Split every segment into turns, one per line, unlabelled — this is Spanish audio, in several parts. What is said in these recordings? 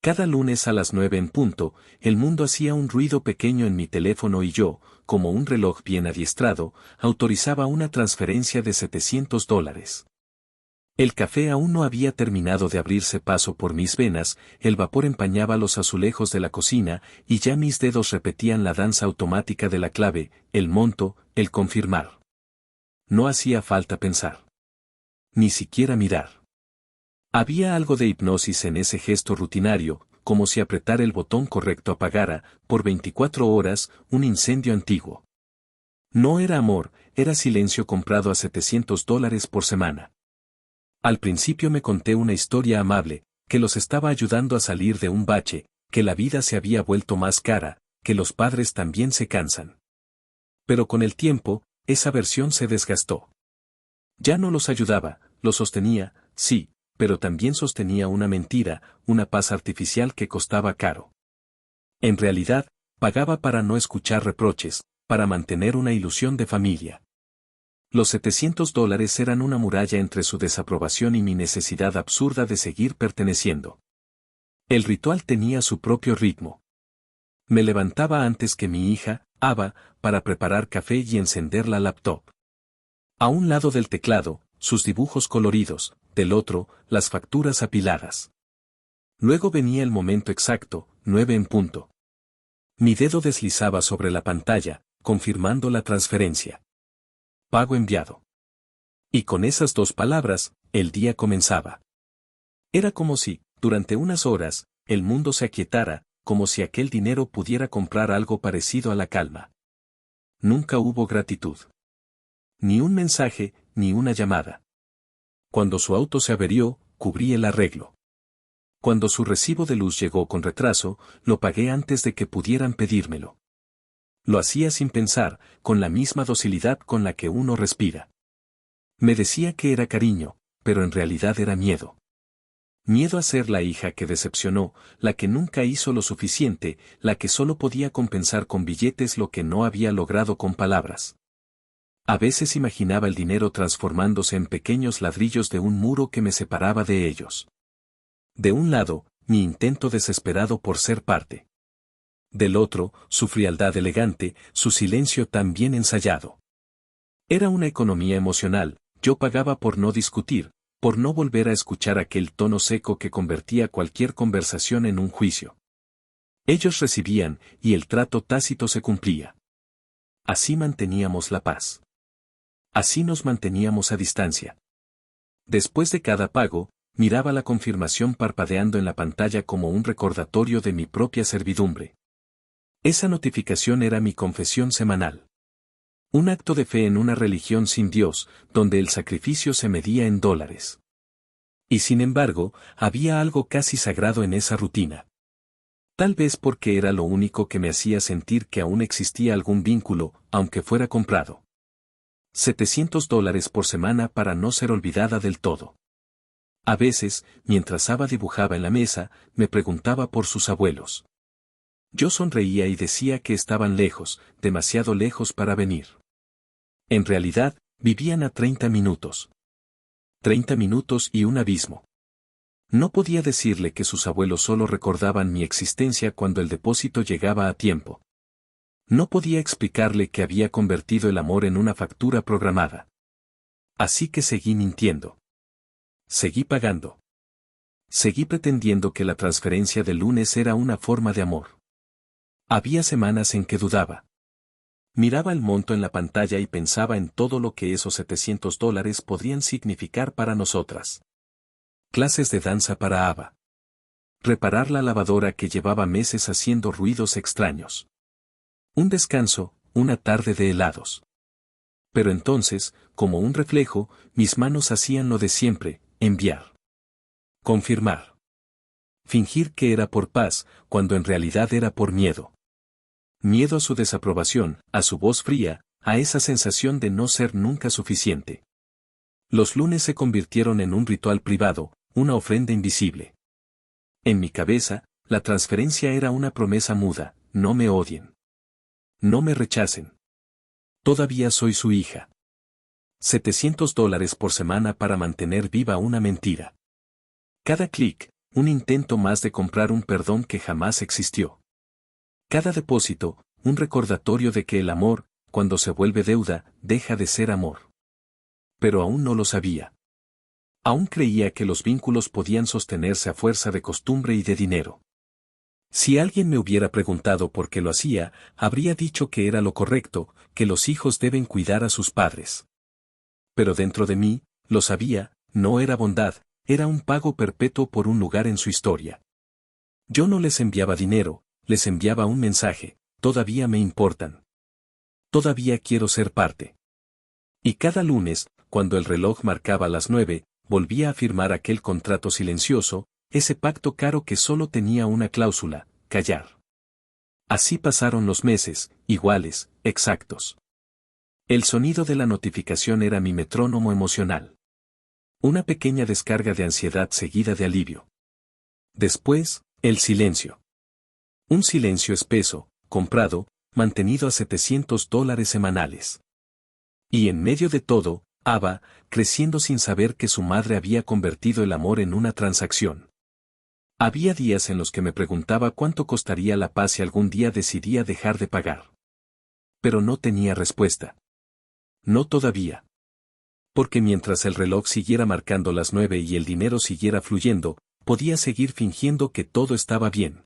Cada lunes a las 9 en punto, el mundo hacía un ruido pequeño en mi teléfono y yo, como un reloj bien adiestrado, autorizaba una transferencia de $700. El café aún no había terminado de abrirse paso por mis venas, el vapor empañaba los azulejos de la cocina, y ya mis dedos repetían la danza automática de la clave, el monto, el confirmar. No hacía falta pensar. Ni siquiera mirar. Había algo de hipnosis en ese gesto rutinario, como si apretar el botón correcto apagara, por 24 horas, un incendio antiguo. No era amor, era silencio comprado a $700 por semana. Al principio me conté una historia amable, que los estaba ayudando a salir de un bache, que la vida se había vuelto más cara, que los padres también se cansan. Pero con el tiempo, esa versión se desgastó. Ya no los ayudaba, los sostenía, sí, pero también sostenía una mentira, una paz artificial que costaba caro. En realidad, pagaba para no escuchar reproches, para mantener una ilusión de familia. Los $700 eran una muralla entre su desaprobación y mi necesidad absurda de seguir perteneciendo. El ritual tenía su propio ritmo. Me levantaba antes que mi hija, Ava, para preparar café y encender la laptop. A un lado del teclado, sus dibujos coloridos, del otro, las facturas apiladas. Luego venía el momento exacto, 9 en punto. Mi dedo deslizaba sobre la pantalla, confirmando la transferencia. Pago enviado. Y con esas dos palabras, el día comenzaba. Era como si, durante unas horas, el mundo se aquietara, como si aquel dinero pudiera comprar algo parecido a la calma. Nunca hubo gratitud. Ni un mensaje, ni una llamada. Cuando su auto se averió, cubrí el arreglo. Cuando su recibo de luz llegó con retraso, lo pagué antes de que pudieran pedírmelo. Lo hacía sin pensar, con la misma docilidad con la que uno respira. Me decía que era cariño, pero en realidad era miedo. Miedo a ser la hija que decepcionó, la que nunca hizo lo suficiente, la que solo podía compensar con billetes lo que no había logrado con palabras. A veces imaginaba el dinero transformándose en pequeños ladrillos de un muro que me separaba de ellos. De un lado, mi intento desesperado por ser parte. Del otro, su frialdad elegante, su silencio tan bien ensayado. Era una economía emocional, yo pagaba por no discutir, por no volver a escuchar aquel tono seco que convertía cualquier conversación en un juicio. Ellos recibían, y el trato tácito se cumplía. Así manteníamos la paz. Así nos manteníamos a distancia. Después de cada pago, miraba la confirmación parpadeando en la pantalla como un recordatorio de mi propia servidumbre. Esa notificación era mi confesión semanal. Un acto de fe en una religión sin Dios, donde el sacrificio se medía en dólares. Y sin embargo, había algo casi sagrado en esa rutina. Tal vez porque era lo único que me hacía sentir que aún existía algún vínculo, aunque fuera comprado. $700 por semana para no ser olvidada del todo. A veces, mientras Ava dibujaba en la mesa, me preguntaba por sus abuelos. Yo sonreía y decía que estaban lejos, demasiado lejos para venir. En realidad, vivían a 30 minutos. 30 minutos y un abismo. No podía decirle que sus abuelos solo recordaban mi existencia cuando el depósito llegaba a tiempo. No podía explicarle que había convertido el amor en una factura programada. Así que seguí mintiendo. Seguí pagando. Seguí pretendiendo que la transferencia del lunes era una forma de amor. Había semanas en que dudaba. Miraba el monto en la pantalla y pensaba en todo lo que esos $700 podrían significar para nosotras. Clases de danza para Ava. Reparar la lavadora que llevaba meses haciendo ruidos extraños. Un descanso, una tarde de helados. Pero entonces, como un reflejo, mis manos hacían lo de siempre, enviar. Confirmar. Fingir que era por paz, cuando en realidad era por miedo. Miedo a su desaprobación, a su voz fría, a esa sensación de no ser nunca suficiente. Los lunes se convirtieron en un ritual privado, una ofrenda invisible. En mi cabeza, la transferencia era una promesa muda: no me odien. No me rechacen. Todavía soy su hija. $700 por semana para mantener viva una mentira. Cada clic, un intento más de comprar un perdón que jamás existió. Cada depósito, un recordatorio de que el amor, cuando se vuelve deuda, deja de ser amor. Pero aún no lo sabía. Aún creía que los vínculos podían sostenerse a fuerza de costumbre y de dinero. Si alguien me hubiera preguntado por qué lo hacía, habría dicho que era lo correcto, que los hijos deben cuidar a sus padres. Pero dentro de mí, lo sabía, no era bondad, era un pago perpetuo por un lugar en su historia. Yo no les enviaba dinero, les enviaba un mensaje: todavía me importan. Todavía quiero ser parte. Y cada lunes, cuando el reloj marcaba las 9, volvía a firmar aquel contrato silencioso, ese pacto caro que solo tenía una cláusula: callar. Así pasaron los meses, iguales, exactos. El sonido de la notificación era mi metrónomo emocional. Una pequeña descarga de ansiedad seguida de alivio. Después, el silencio. Un silencio espeso, comprado, mantenido a $700 semanales. Y en medio de todo, Ava, creciendo sin saber que su madre había convertido el amor en una transacción. Había días en los que me preguntaba cuánto costaría la paz si algún día decidía dejar de pagar. Pero no tenía respuesta. No todavía. Porque mientras el reloj siguiera marcando las 9 y el dinero siguiera fluyendo, podía seguir fingiendo que todo estaba bien.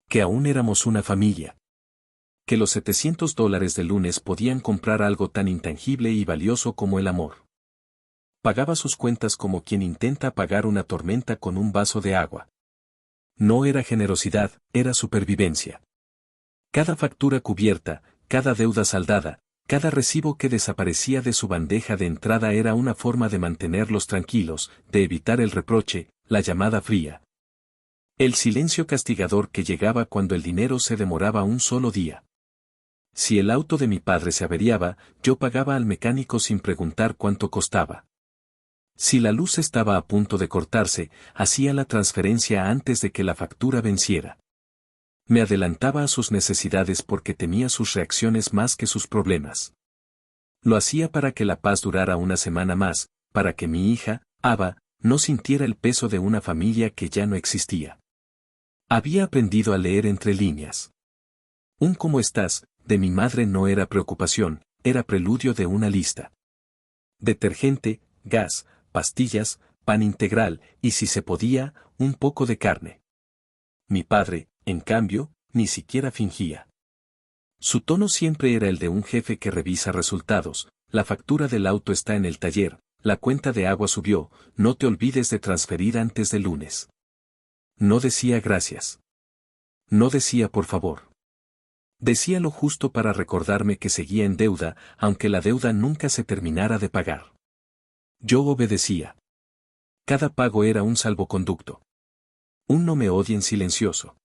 Que aún éramos una familia. Que los $700 del lunes podían comprar algo tan intangible y valioso como el amor. Pagaba sus cuentas como quien intenta apagar una tormenta con un vaso de agua. No era generosidad, era supervivencia. Cada factura cubierta, cada deuda saldada, cada recibo que desaparecía de su bandeja de entrada era una forma de mantenerlos tranquilos, de evitar el reproche, la llamada fría. El silencio castigador que llegaba cuando el dinero se demoraba un solo día. Si el auto de mi padre se averiaba, yo pagaba al mecánico sin preguntar cuánto costaba. Si la luz estaba a punto de cortarse, hacía la transferencia antes de que la factura venciera. Me adelantaba a sus necesidades porque temía sus reacciones más que sus problemas. Lo hacía para que la paz durara una semana más, para que mi hija, Ava, no sintiera el peso de una familia que ya no existía. Había aprendido a leer entre líneas. Un ¿cómo estás? De mi madre no era preocupación, era preludio de una lista. Detergente, gas, pastillas, pan integral, y si se podía, un poco de carne. Mi padre, en cambio, ni siquiera fingía. Su tono siempre era el de un jefe que revisa resultados: la factura del auto está en el taller, la cuenta de agua subió, no te olvides de transferir antes del lunes. No decía gracias. No decía por favor. Decía lo justo para recordarme que seguía en deuda, aunque la deuda nunca se terminara de pagar. Yo obedecía. Cada pago era un salvoconducto. Un no me odien silencioso.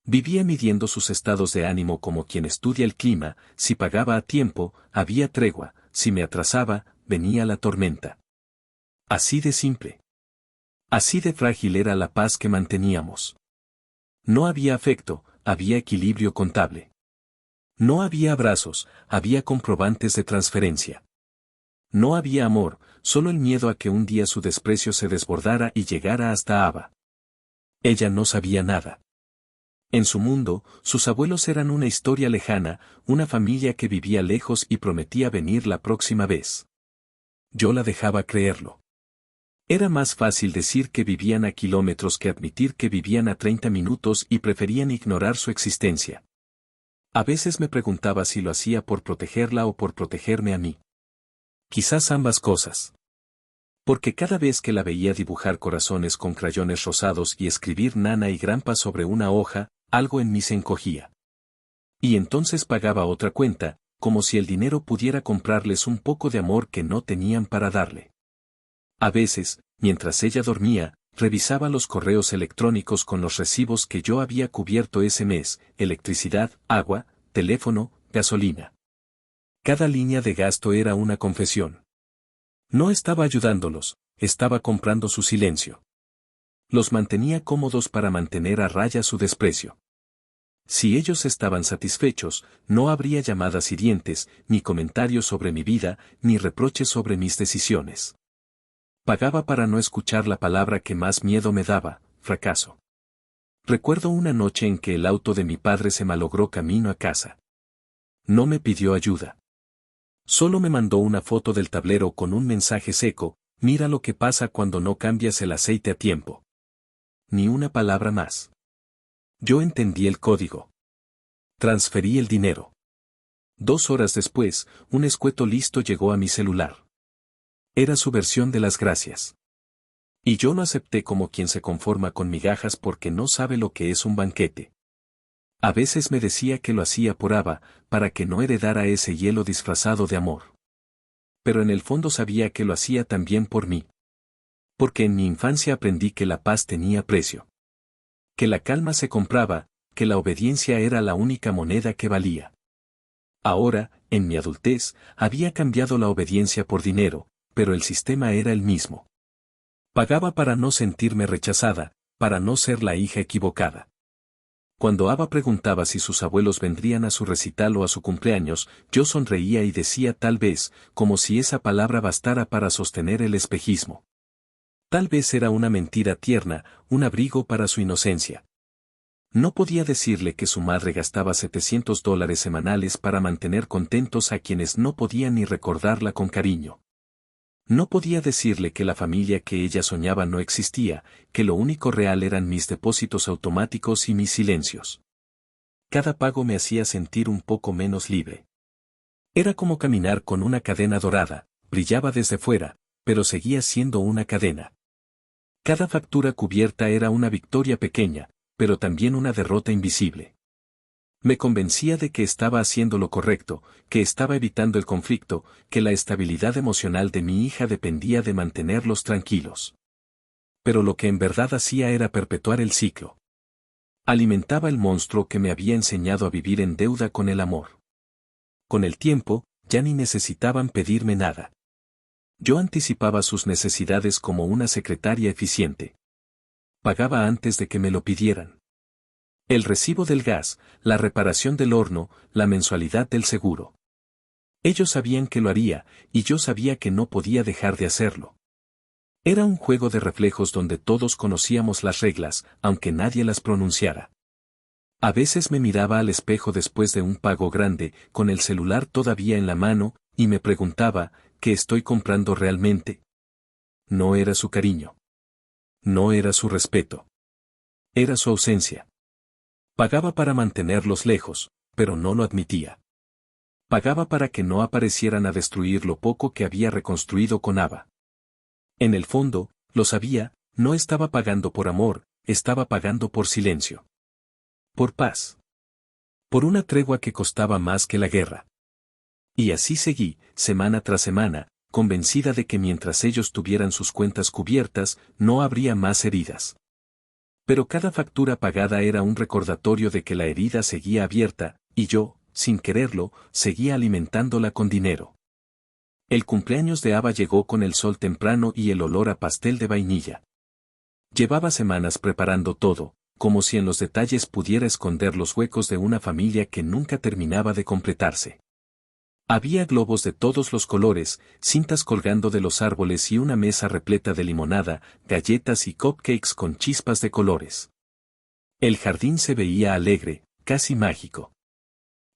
Vivía midiendo sus estados de ánimo como quien estudia el clima: si pagaba a tiempo, había tregua; si me atrasaba, venía la tormenta. Así de simple. Así de frágil era la paz que manteníamos. No había afecto, había equilibrio contable. No había abrazos, había comprobantes de transferencia. No había amor, solo el miedo a que un día su desprecio se desbordara y llegara hasta Ava. Ella no sabía nada. En su mundo, sus abuelos eran una historia lejana, una familia que vivía lejos y prometía venir la próxima vez. Yo la dejaba creerlo. Era más fácil decir que vivían a kilómetros que admitir que vivían a 30 minutos y preferían ignorar su existencia. A veces me preguntaba si lo hacía por protegerla o por protegerme a mí. Quizás ambas cosas. Porque cada vez que la veía dibujar corazones con crayones rosados y escribir Nana y Grampa sobre una hoja, algo en mí se encogía. Y entonces pagaba otra cuenta, como si el dinero pudiera comprarles un poco de amor que no tenían para darle. A veces, mientras ella dormía, revisaba los correos electrónicos con los recibos que yo había cubierto ese mes: electricidad, agua, teléfono, gasolina. Cada línea de gasto era una confesión. No estaba ayudándolos, estaba comprando su silencio. Los mantenía cómodos para mantener a raya su desprecio. Si ellos estaban satisfechos, no habría llamadas hirientes, ni comentarios sobre mi vida, ni reproches sobre mis decisiones. Pagaba para no escuchar la palabra que más miedo me daba: fracaso. Recuerdo una noche en que el auto de mi padre se malogró camino a casa. No me pidió ayuda. Solo me mandó una foto del tablero con un mensaje seco: mira lo que pasa cuando no cambias el aceite a tiempo. Ni una palabra más. Yo entendí el código. Transferí el dinero. 2 horas después, un escueto listo llegó a mi celular. Era su versión de las gracias. Y yo lo acepté como quien se conforma con migajas porque no sabe lo que es un banquete. A veces me decía que lo hacía por Ava, para que no heredara ese hielo disfrazado de amor. Pero en el fondo sabía que lo hacía también por mí. Porque en mi infancia aprendí que la paz tenía precio. Que la calma se compraba, que la obediencia era la única moneda que valía. Ahora, en mi adultez, había cambiado la obediencia por dinero, pero el sistema era el mismo. Pagaba para no sentirme rechazada, para no ser la hija equivocada. Cuando Ava preguntaba si sus abuelos vendrían a su recital o a su cumpleaños, yo sonreía y decía tal vez, como si esa palabra bastara para sostener el espejismo. Tal vez era una mentira tierna, un abrigo para su inocencia. No podía decirle que su madre gastaba $700 semanales para mantener contentos a quienes no podían ni recordarla con cariño. No podía decirle que la familia que ella soñaba no existía, que lo único real eran mis depósitos automáticos y mis silencios. Cada pago me hacía sentir un poco menos libre. Era como caminar con una cadena dorada, brillaba desde fuera, pero seguía siendo una cadena. Cada factura cubierta era una victoria pequeña, pero también una derrota invisible. Me convencía de que estaba haciendo lo correcto, que estaba evitando el conflicto, que la estabilidad emocional de mi hija dependía de mantenerlos tranquilos. Pero lo que en verdad hacía era perpetuar el ciclo. Alimentaba el monstruo que me había enseñado a vivir en deuda con el amor. Con el tiempo, ya ni necesitaban pedirme nada. Yo anticipaba sus necesidades como una secretaria eficiente. Pagaba antes de que me lo pidieran. El recibo del gas, la reparación del horno, la mensualidad del seguro. Ellos sabían que lo haría, y yo sabía que no podía dejar de hacerlo. Era un juego de reflejos donde todos conocíamos las reglas, aunque nadie las pronunciara. A veces me miraba al espejo después de un pago grande, con el celular todavía en la mano, y me preguntaba, ¿qué estoy comprando realmente? No era su cariño. No era su respeto. Era su ausencia. Pagaba para mantenerlos lejos, pero no lo admitía. Pagaba para que no aparecieran a destruir lo poco que había reconstruido con Ava. En el fondo, lo sabía, no estaba pagando por amor, estaba pagando por silencio. Por paz. Por una tregua que costaba más que la guerra. Y así seguí, semana tras semana, convencida de que mientras ellos tuvieran sus cuentas cubiertas, no habría más heridas. Pero cada factura pagada era un recordatorio de que la herida seguía abierta, y yo, sin quererlo, seguía alimentándola con dinero. El cumpleaños de Ava llegó con el sol temprano y el olor a pastel de vainilla. Llevaba semanas preparando todo, como si en los detalles pudiera esconder los huecos de una familia que nunca terminaba de completarse. Había globos de todos los colores, cintas colgando de los árboles y una mesa repleta de limonada, galletas y cupcakes con chispas de colores. El jardín se veía alegre, casi mágico.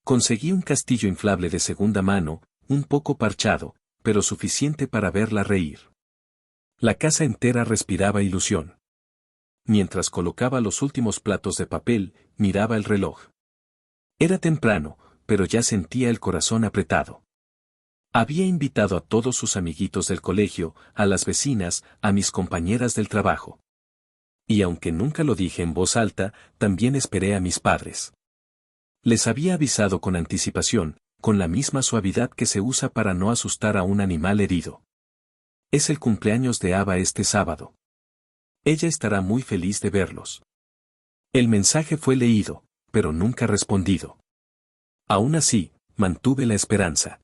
Conseguí un castillo inflable de segunda mano, un poco parchado, pero suficiente para verla reír. La casa entera respiraba ilusión. Mientras colocaba los últimos platos de papel, miraba el reloj. Era temprano, pero ya sentía el corazón apretado. Había invitado a todos sus amiguitos del colegio, a las vecinas, a mis compañeras del trabajo. Y aunque nunca lo dije en voz alta, también esperé a mis padres. Les había avisado con anticipación, con la misma suavidad que se usa para no asustar a un animal herido. Es el cumpleaños de Ava este sábado. Ella estará muy feliz de verlos. El mensaje fue leído, pero nunca respondido. Aún así, mantuve la esperanza.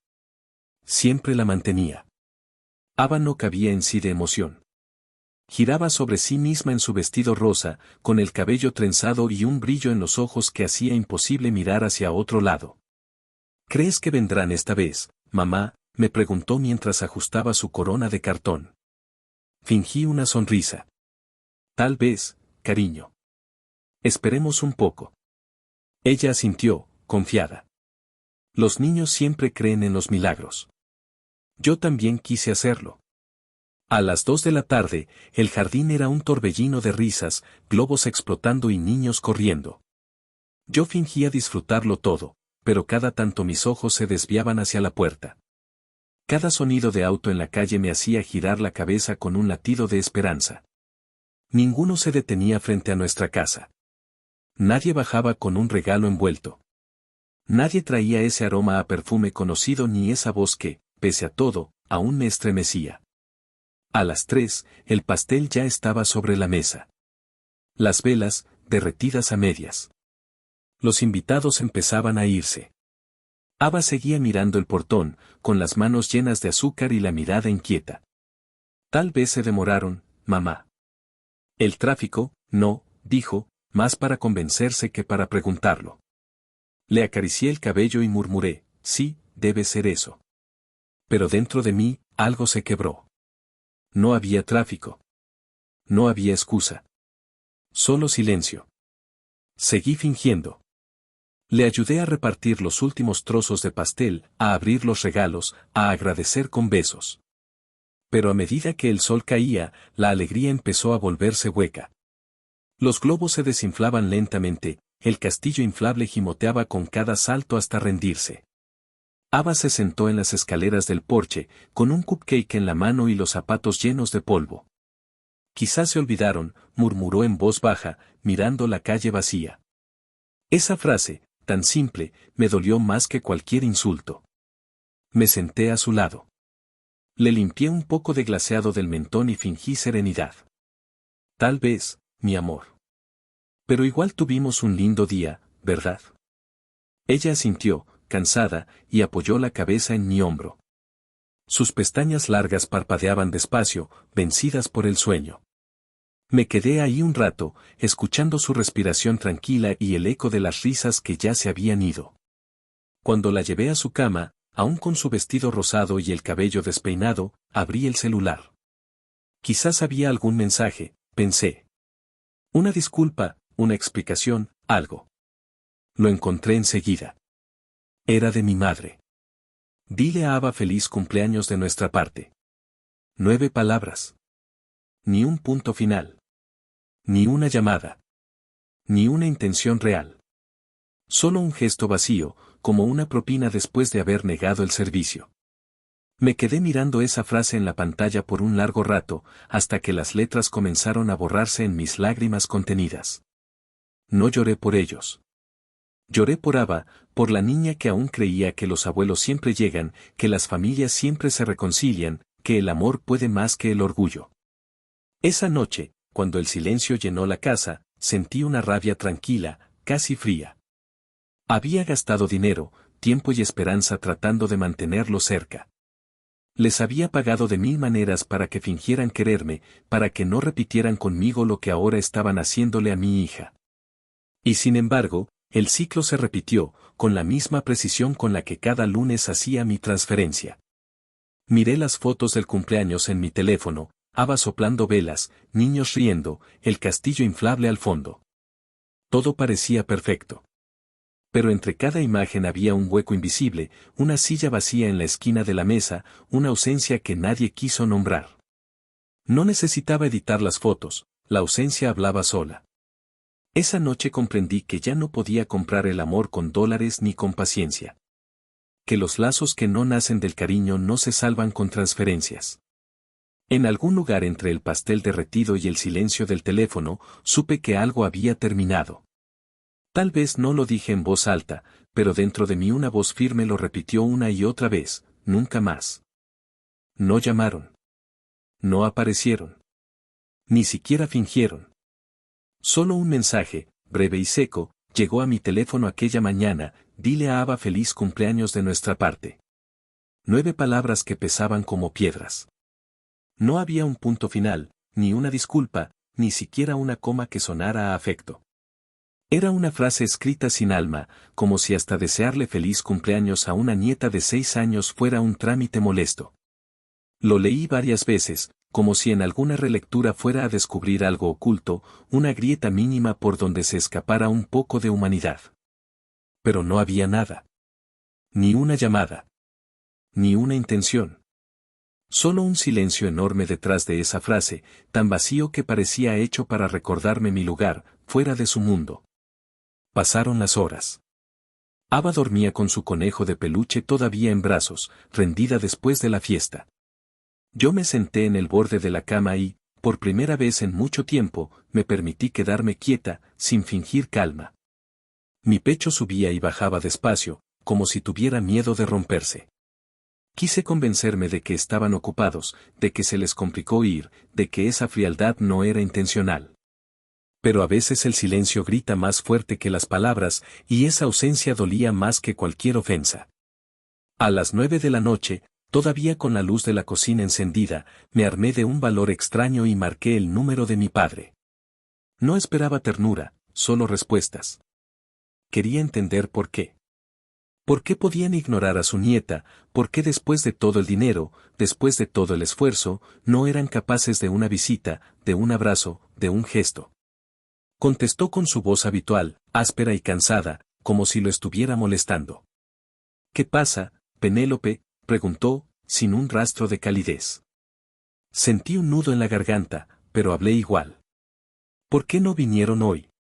Siempre la mantenía. Ava no cabía en sí de emoción. Giraba sobre sí misma en su vestido rosa, con el cabello trenzado y un brillo en los ojos que hacía imposible mirar hacia otro lado. ¿Crees que vendrán esta vez, mamá?, me preguntó mientras ajustaba su corona de cartón. Fingí una sonrisa. Tal vez, cariño. Esperemos un poco. Ella asintió, confiada. Los niños siempre creen en los milagros. Yo también quise hacerlo. A las 2 de la tarde, el jardín era un torbellino de risas, globos explotando y niños corriendo. Yo fingía disfrutarlo todo, pero cada tanto mis ojos se desviaban hacia la puerta. Cada sonido de auto en la calle me hacía girar la cabeza con un latido de esperanza. Ninguno se detenía frente a nuestra casa. Nadie bajaba con un regalo envuelto. Nadie traía ese aroma a perfume conocido ni esa voz que, pese a todo, aún me estremecía. A las 3, el pastel ya estaba sobre la mesa. Las velas, derretidas a medias. Los invitados empezaban a irse. Ava seguía mirando el portón, con las manos llenas de azúcar y la mirada inquieta. Tal vez se demoraron, mamá. El tráfico, no, dijo, más para convencerse que para preguntarlo. Le acaricié el cabello y murmuré, sí, debe ser eso. Pero dentro de mí, algo se quebró. No había tráfico. No había excusa. Solo silencio. Seguí fingiendo. Le ayudé a repartir los últimos trozos de pastel, a abrir los regalos, a agradecer con besos. Pero a medida que el sol caía, la alegría empezó a volverse hueca. Los globos se desinflaban lentamente, el castillo inflable gimoteaba con cada salto hasta rendirse. Ava se sentó en las escaleras del porche, con un cupcake en la mano y los zapatos llenos de polvo. Quizás se olvidaron, murmuró en voz baja, mirando la calle vacía. Esa frase, tan simple, me dolió más que cualquier insulto. Me senté a su lado. Le limpié un poco de glaseado del mentón y fingí serenidad. Tal vez, mi amor. Pero igual tuvimos un lindo día, ¿verdad? Ella asintió, cansada, y apoyó la cabeza en mi hombro. Sus pestañas largas parpadeaban despacio, vencidas por el sueño. Me quedé ahí un rato, escuchando su respiración tranquila y el eco de las risas que ya se habían ido. Cuando la llevé a su cama, aún con su vestido rosado y el cabello despeinado, abrí el celular. Quizás había algún mensaje, pensé. Una disculpa, una explicación, algo. Lo encontré enseguida. Era de mi madre. Dile a Ava feliz cumpleaños de nuestra parte. 9 palabras. Ni un punto final. Ni una llamada. Ni una intención real. Solo un gesto vacío, como una propina después de haber negado el servicio. Me quedé mirando esa frase en la pantalla por un largo rato, hasta que las letras comenzaron a borrarse en mis lágrimas contenidas. No lloré por ellos. Lloré por Ava, por la niña que aún creía que los abuelos siempre llegan, que las familias siempre se reconcilian, que el amor puede más que el orgullo. Esa noche, cuando el silencio llenó la casa, sentí una rabia tranquila, casi fría. Había gastado dinero, tiempo y esperanza tratando de mantenerlo cerca. Les había pagado de 1000 maneras para que fingieran quererme, para que no repitieran conmigo lo que ahora estaban haciéndole a mi hija. Y sin embargo, el ciclo se repitió, con la misma precisión con la que cada lunes hacía mi transferencia. Miré las fotos del cumpleaños en mi teléfono, Ava soplando velas, niños riendo, el castillo inflable al fondo. Todo parecía perfecto. Pero entre cada imagen había un hueco invisible, una silla vacía en la esquina de la mesa, una ausencia que nadie quiso nombrar. No necesitaba editar las fotos, la ausencia hablaba sola. Esa noche comprendí que ya no podía comprar el amor con dólares ni con paciencia. Que los lazos que no nacen del cariño no se salvan con transferencias. En algún lugar entre el pastel derretido y el silencio del teléfono, supe que algo había terminado. Tal vez no lo dije en voz alta, pero dentro de mí una voz firme lo repitió una y otra vez, nunca más. No llamaron. No aparecieron. Ni siquiera fingieron. Solo un mensaje, breve y seco, llegó a mi teléfono aquella mañana, dile a Ava feliz cumpleaños de nuestra parte. 9 palabras que pesaban como piedras. No había un punto final, ni una disculpa, ni siquiera una coma que sonara a afecto. Era una frase escrita sin alma, como si hasta desearle feliz cumpleaños a una nieta de 6 años fuera un trámite molesto. Lo leí varias veces, como si en alguna relectura fuera a descubrir algo oculto, una grieta mínima por donde se escapara un poco de humanidad. Pero no había nada. Ni una llamada. Ni una intención. Solo un silencio enorme detrás de esa frase, tan vacío que parecía hecho para recordarme mi lugar, fuera de su mundo. Pasaron las horas. Ava dormía con su conejo de peluche todavía en brazos, rendida después de la fiesta. Yo me senté en el borde de la cama y, por primera vez en mucho tiempo, me permití quedarme quieta, sin fingir calma. Mi pecho subía y bajaba despacio, como si tuviera miedo de romperse. Quise convencerme de que estaban ocupados, de que se les complicó ir, de que esa frialdad no era intencional. Pero a veces el silencio grita más fuerte que las palabras, y esa ausencia dolía más que cualquier ofensa. A las 9 de la noche, todavía con la luz de la cocina encendida, me armé de un valor extraño y marqué el número de mi padre. No esperaba ternura, solo respuestas. Quería entender por qué. ¿Por qué podían ignorar a su nieta? ¿Por qué después de todo el dinero, después de todo el esfuerzo, no eran capaces de una visita, de un abrazo, de un gesto? Contestó con su voz habitual, áspera y cansada, como si lo estuviera molestando. ¿Qué pasa, Penélope?, preguntó, sin un rastro de calidez. Sentí un nudo en la garganta, pero hablé igual. ¿Por qué no vinieron hoy?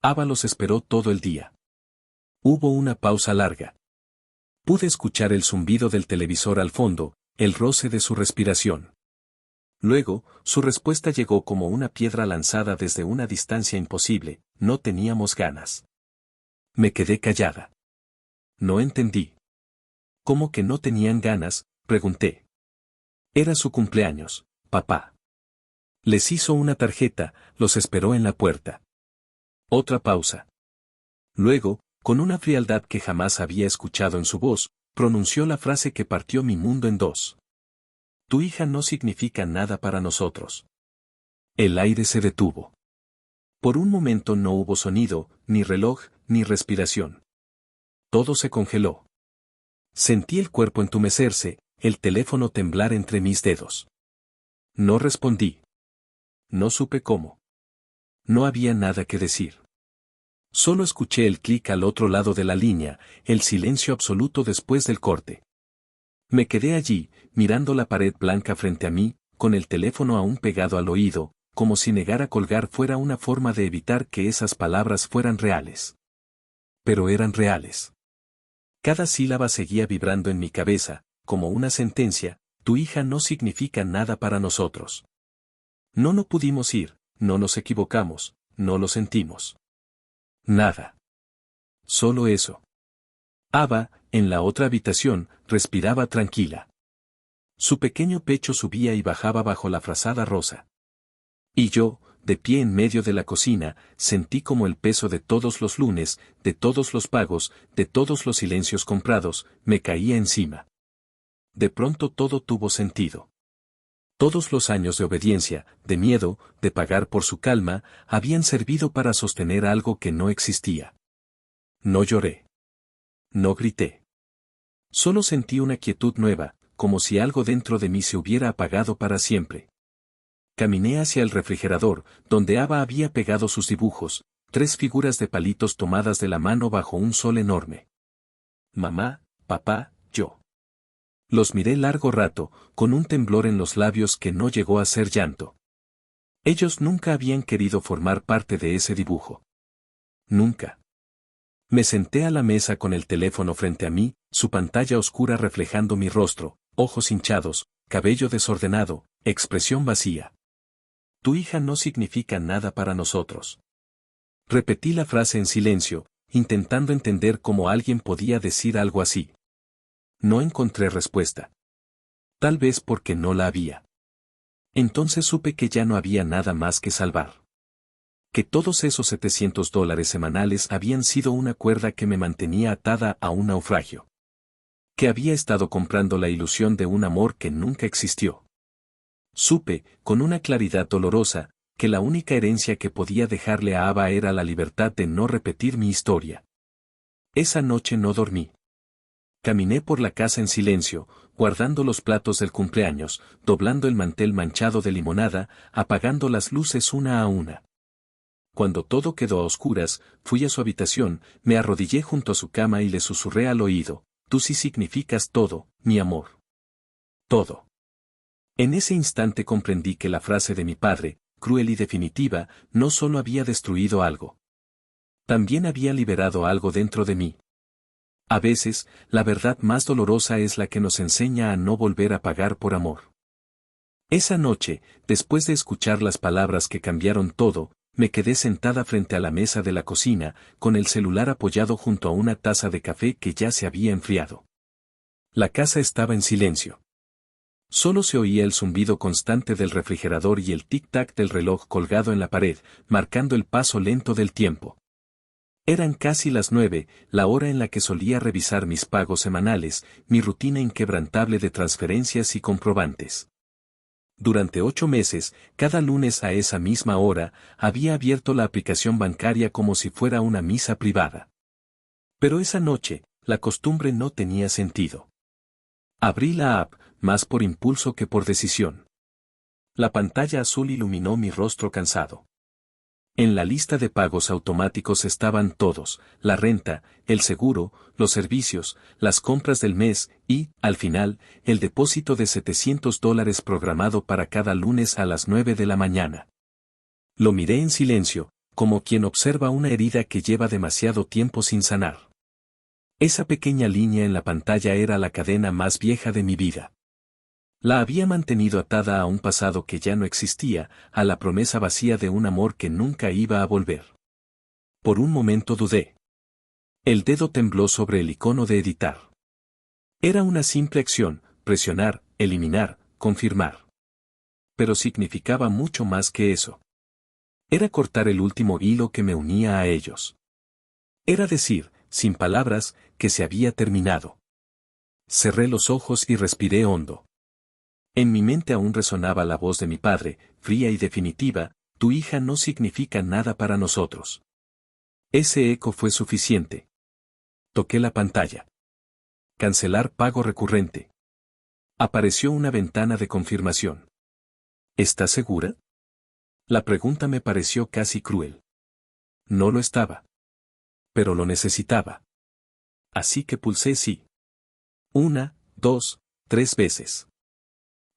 Ava los esperó todo el día. Hubo una pausa larga. Pude escuchar el zumbido del televisor al fondo, el roce de su respiración. Luego, su respuesta llegó como una piedra lanzada desde una distancia imposible: no teníamos ganas. Me quedé callada. No entendí. ¿Cómo que no tenían ganas?, pregunté. Era su cumpleaños, papá. Les hizo una tarjeta, los esperó en la puerta. Otra pausa. Luego, con una frialdad que jamás había escuchado en su voz, pronunció la frase que partió mi mundo en dos. Tu hija no significa nada para nosotros. El aire se detuvo. Por un momento no hubo sonido, ni reloj, ni respiración. Todo se congeló. Sentí el cuerpo entumecerse, el teléfono temblar entre mis dedos. No respondí. No supe cómo. No había nada que decir. Solo escuché el clic al otro lado de la línea, el silencio absoluto después del corte. Me quedé allí, mirando la pared blanca frente a mí, con el teléfono aún pegado al oído, como si negar a colgar fuera una forma de evitar que esas palabras fueran reales. Pero eran reales. Cada sílaba seguía vibrando en mi cabeza, como una sentencia: tu hija no significa nada para nosotros. No pudimos ir, no nos equivocamos, no lo sentimos. Nada. Solo eso. Ava, en la otra habitación, respiraba tranquila. Su pequeño pecho subía y bajaba bajo la frazada rosa. Y yo, de pie en medio de la cocina, sentí como el peso de todos los lunes, de todos los pagos, de todos los silencios comprados, me caía encima. De pronto todo tuvo sentido. Todos los años de obediencia, de miedo, de pagar por su calma, habían servido para sostener algo que no existía. No lloré. No grité. Solo sentí una quietud nueva, como si algo dentro de mí se hubiera apagado para siempre. Caminé hacia el refrigerador, donde Ava había pegado sus dibujos, 3 figuras de palitos tomadas de la mano bajo un sol enorme. Mamá, papá, yo. Los miré largo rato, con un temblor en los labios que no llegó a ser llanto. Ellos nunca habían querido formar parte de ese dibujo. Nunca. Me senté a la mesa con el teléfono frente a mí, su pantalla oscura reflejando mi rostro, ojos hinchados, cabello desordenado, expresión vacía. Tu hija no significa nada para nosotros. Repetí la frase en silencio, intentando entender cómo alguien podía decir algo así. No encontré respuesta. Tal vez porque no la había. Entonces supe que ya no había nada más que salvar. Que todos esos $700 semanales habían sido una cuerda que me mantenía atada a un naufragio. Que había estado comprando la ilusión de un amor que nunca existió. Supe, con una claridad dolorosa, que la única herencia que podía dejarle a Ava era la libertad de no repetir mi historia. Esa noche no dormí. Caminé por la casa en silencio, guardando los platos del cumpleaños, doblando el mantel manchado de limonada, apagando las luces una a una. Cuando todo quedó a oscuras, fui a su habitación, me arrodillé junto a su cama y le susurré al oído: tú sí significas todo, mi amor. Todo. En ese instante comprendí que la frase de mi padre, cruel y definitiva, no solo había destruido algo. También había liberado algo dentro de mí. A veces, la verdad más dolorosa es la que nos enseña a no volver a pagar por amor. Esa noche, después de escuchar las palabras que cambiaron todo, me quedé sentada frente a la mesa de la cocina, con el celular apoyado junto a una taza de café que ya se había enfriado. La casa estaba en silencio. Solo se oía el zumbido constante del refrigerador y el tic-tac del reloj colgado en la pared, marcando el paso lento del tiempo. Eran casi las 9, la hora en la que solía revisar mis pagos semanales, mi rutina inquebrantable de transferencias y comprobantes. Durante 8 meses, cada lunes a esa misma hora, había abierto la aplicación bancaria como si fuera una misa privada. Pero esa noche, la costumbre no tenía sentido. Abrí la app, más por impulso que por decisión. La pantalla azul iluminó mi rostro cansado. En la lista de pagos automáticos estaban todos: la renta, el seguro, los servicios, las compras del mes y, al final, el depósito de $700 programado para cada lunes a las 9 de la mañana. Lo miré en silencio, como quien observa una herida que lleva demasiado tiempo sin sanar. Esa pequeña línea en la pantalla era la cadena más vieja de mi vida. La había mantenido atada a un pasado que ya no existía, a la promesa vacía de un amor que nunca iba a volver. Por un momento dudé. El dedo tembló sobre el icono de editar. Era una simple acción: presionar, eliminar, confirmar. Pero significaba mucho más que eso. Era cortar el último hilo que me unía a ellos. Era decir, sin palabras, que se había terminado. Cerré los ojos y respiré hondo. En mi mente aún resonaba la voz de mi padre, fría y definitiva: tu hija no significa nada para nosotros. Ese eco fue suficiente. Toqué la pantalla. Cancelar pago recurrente. Apareció una ventana de confirmación. ¿Estás segura? La pregunta me pareció casi cruel. No lo estaba. Pero lo necesitaba. Así que pulsé sí. 1, 2, 3 veces.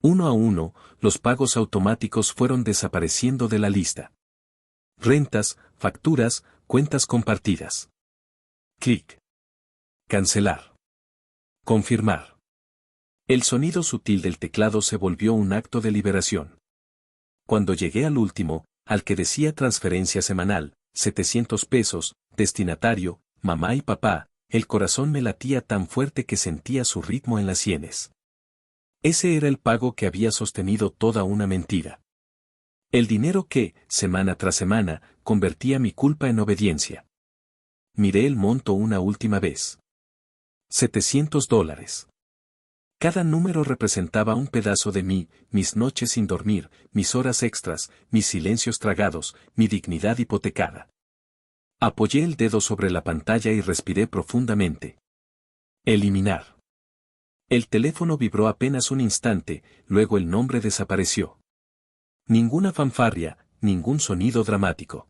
Uno a uno, los pagos automáticos fueron desapareciendo de la lista. Rentas, facturas, cuentas compartidas. Clic. Cancelar. Confirmar. El sonido sutil del teclado se volvió un acto de liberación. Cuando llegué al último, al que decía transferencia semanal, $700, destinatario, mamá y papá, el corazón me latía tan fuerte que sentía su ritmo en las sienes. Ese era el pago que había sostenido toda una mentira. El dinero que, semana tras semana, convertía mi culpa en obediencia. Miré el monto una última vez. $700. Cada número representaba un pedazo de mí: mis noches sin dormir, mis horas extras, mis silencios tragados, mi dignidad hipotecada. Apoyé el dedo sobre la pantalla y respiré profundamente. Eliminar. El teléfono vibró apenas un instante, luego el nombre desapareció. Ninguna fanfarria, ningún sonido dramático.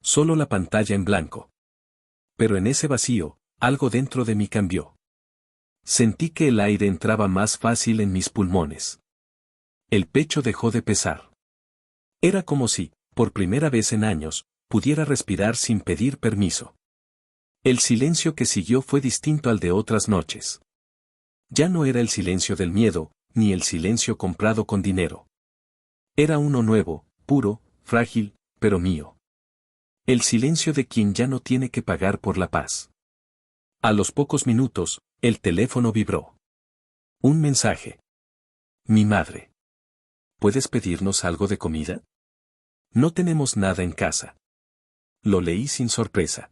Solo la pantalla en blanco. Pero en ese vacío, algo dentro de mí cambió. Sentí que el aire entraba más fácil en mis pulmones. El pecho dejó de pesar. Era como si, por primera vez en años, pudiera respirar sin pedir permiso. El silencio que siguió fue distinto al de otras noches. Ya no era el silencio del miedo, ni el silencio comprado con dinero. Era uno nuevo, puro, frágil, pero mío. El silencio de quien ya no tiene que pagar por la paz. A los pocos minutos, el teléfono vibró. Un mensaje. Mi madre. ¿Puedes pedirnos algo de comida? No tenemos nada en casa. Lo leí sin sorpresa.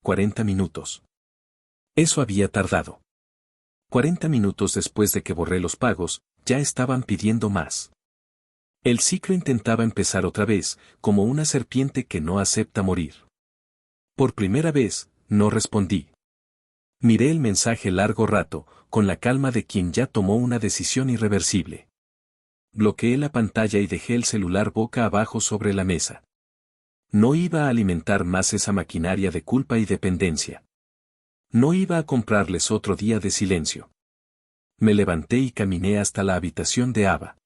40 minutos. Eso había tardado. 40 minutos después de que borré los pagos, ya estaban pidiendo más. El ciclo intentaba empezar otra vez, como una serpiente que no acepta morir. Por primera vez, no respondí. Miré el mensaje largo rato, con la calma de quien ya tomó una decisión irreversible. Bloqueé la pantalla y dejé el celular boca abajo sobre la mesa. No iba a alimentar más esa maquinaria de culpa y dependencia. No iba a comprarles otro día de silencio. Me levanté y caminé hasta la habitación de Ava.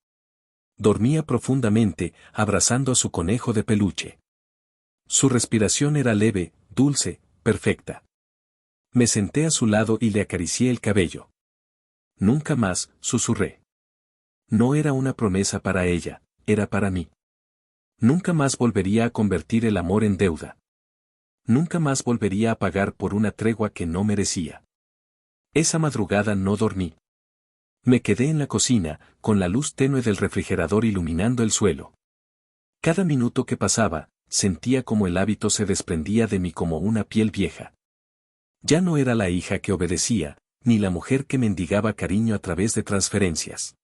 Dormía profundamente, abrazando a su conejo de peluche. Su respiración era leve, dulce, perfecta. Me senté a su lado y le acaricié el cabello. Nunca más, susurré. No era una promesa para ella, era para mí. Nunca más volvería a convertir el amor en deuda. Nunca más volvería a pagar por una tregua que no merecía. Esa madrugada no dormí. Me quedé en la cocina, con la luz tenue del refrigerador iluminando el suelo. Cada minuto que pasaba, sentía como el hábito se desprendía de mí como una piel vieja. Ya no era la hija que obedecía, ni la mujer que mendigaba cariño a través de transferencias.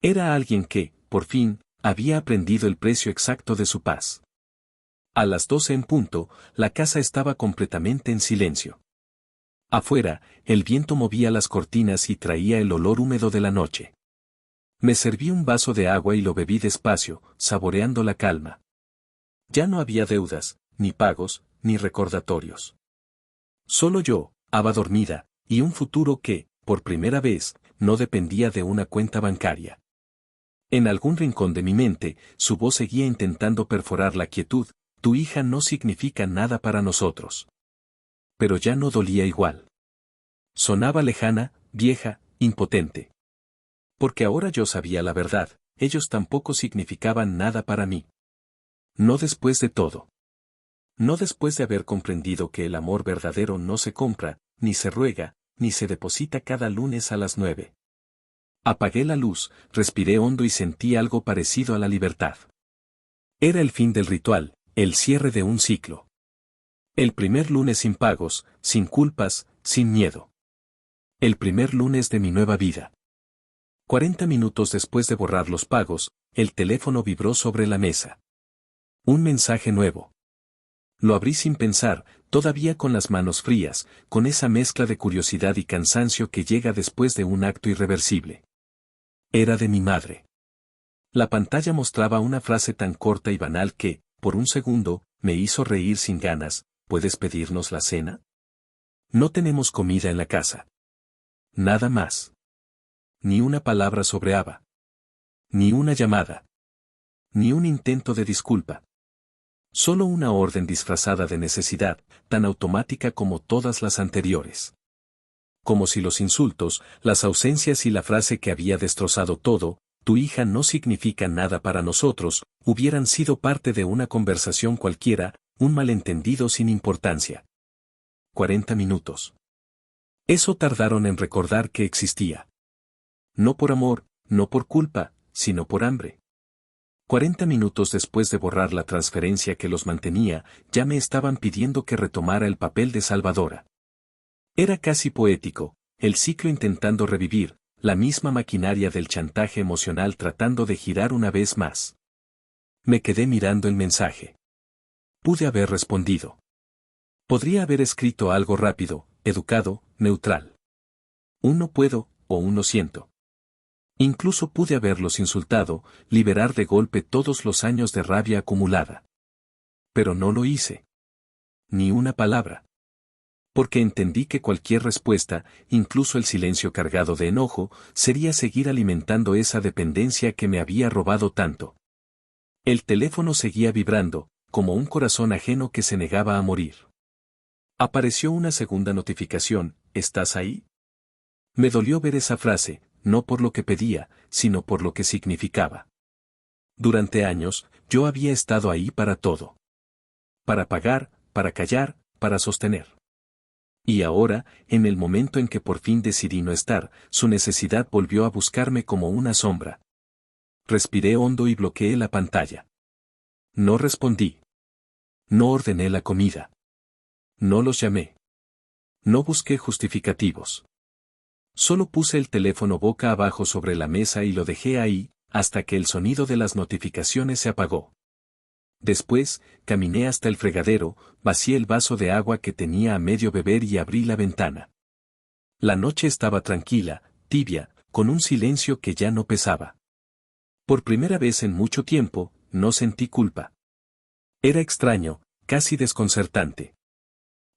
Era alguien que, por fin, había aprendido el precio exacto de su paz. A las 12 en punto, la casa estaba completamente en silencio. Afuera, el viento movía las cortinas y traía el olor húmedo de la noche. Me serví un vaso de agua y lo bebí despacio, saboreando la calma. Ya no había deudas, ni pagos, ni recordatorios. Solo yo, Ava dormida, y un futuro que, por primera vez, no dependía de una cuenta bancaria. En algún rincón de mi mente, su voz seguía intentando perforar la quietud: tu hija no significa nada para nosotros. Pero ya no dolía igual. Sonaba lejana, vieja, impotente. Porque ahora yo sabía la verdad, ellos tampoco significaban nada para mí. No después de todo. No después de haber comprendido que el amor verdadero no se compra, ni se ruega, ni se deposita cada lunes a las 9. Apagué la luz, respiré hondo y sentí algo parecido a la libertad. Era el fin del ritual, el cierre de un ciclo. El primer lunes sin pagos, sin culpas, sin miedo. El primer lunes de mi nueva vida. 40 minutos después de borrar los pagos, el teléfono vibró sobre la mesa. Un mensaje nuevo. Lo abrí sin pensar, todavía con las manos frías, con esa mezcla de curiosidad y cansancio que llega después de un acto irreversible. Era de mi madre. La pantalla mostraba una frase tan corta y banal que, por un segundo, me hizo reír sin ganas: ¿puedes pedirnos la cena? No tenemos comida en la casa. Nada más. Ni una palabra sobre Ava. Ni una llamada. Ni un intento de disculpa. Solo una orden disfrazada de necesidad, tan automática como todas las anteriores. Como si los insultos, las ausencias y la frase que había destrozado todo: tu hija no significa nada para nosotros, hubieran sido parte de una conversación cualquiera, un malentendido sin importancia. 40 minutos. Eso tardaron en recordar que existía. No por amor, no por culpa, sino por hambre. 40 minutos después de borrar la transferencia que los mantenía, ya me estaban pidiendo que retomara el papel de salvadora. Era casi poético, el ciclo intentando revivir, la misma maquinaria del chantaje emocional tratando de girar una vez más. Me quedé mirando el mensaje. Pude haber respondido. Podría haber escrito algo rápido, educado, neutral. Un no puedo, o un no siento. Incluso pude haberlos insultado, liberar de golpe todos los años de rabia acumulada. Pero no lo hice. Ni una palabra. Porque entendí que cualquier respuesta, incluso el silencio cargado de enojo, sería seguir alimentando esa dependencia que me había robado tanto. El teléfono seguía vibrando, como un corazón ajeno que se negaba a morir. Apareció una segunda notificación: ¿estás ahí? Me dolió ver esa frase, no por lo que pedía, sino por lo que significaba. Durante años, yo había estado ahí para todo. Para pagar, para callar, para sostener. Y ahora, en el momento en que por fin decidí no estar, su necesidad volvió a buscarme como una sombra. Respiré hondo y bloqueé la pantalla. No respondí. No ordené la comida. No los llamé. No busqué justificativos. Solo puse el teléfono boca abajo sobre la mesa y lo dejé ahí, hasta que el sonido de las notificaciones se apagó. Después, caminé hasta el fregadero, vacié el vaso de agua que tenía a medio beber y abrí la ventana. La noche estaba tranquila, tibia, con un silencio que ya no pesaba. Por primera vez en mucho tiempo, no sentí culpa. Era extraño, casi desconcertante.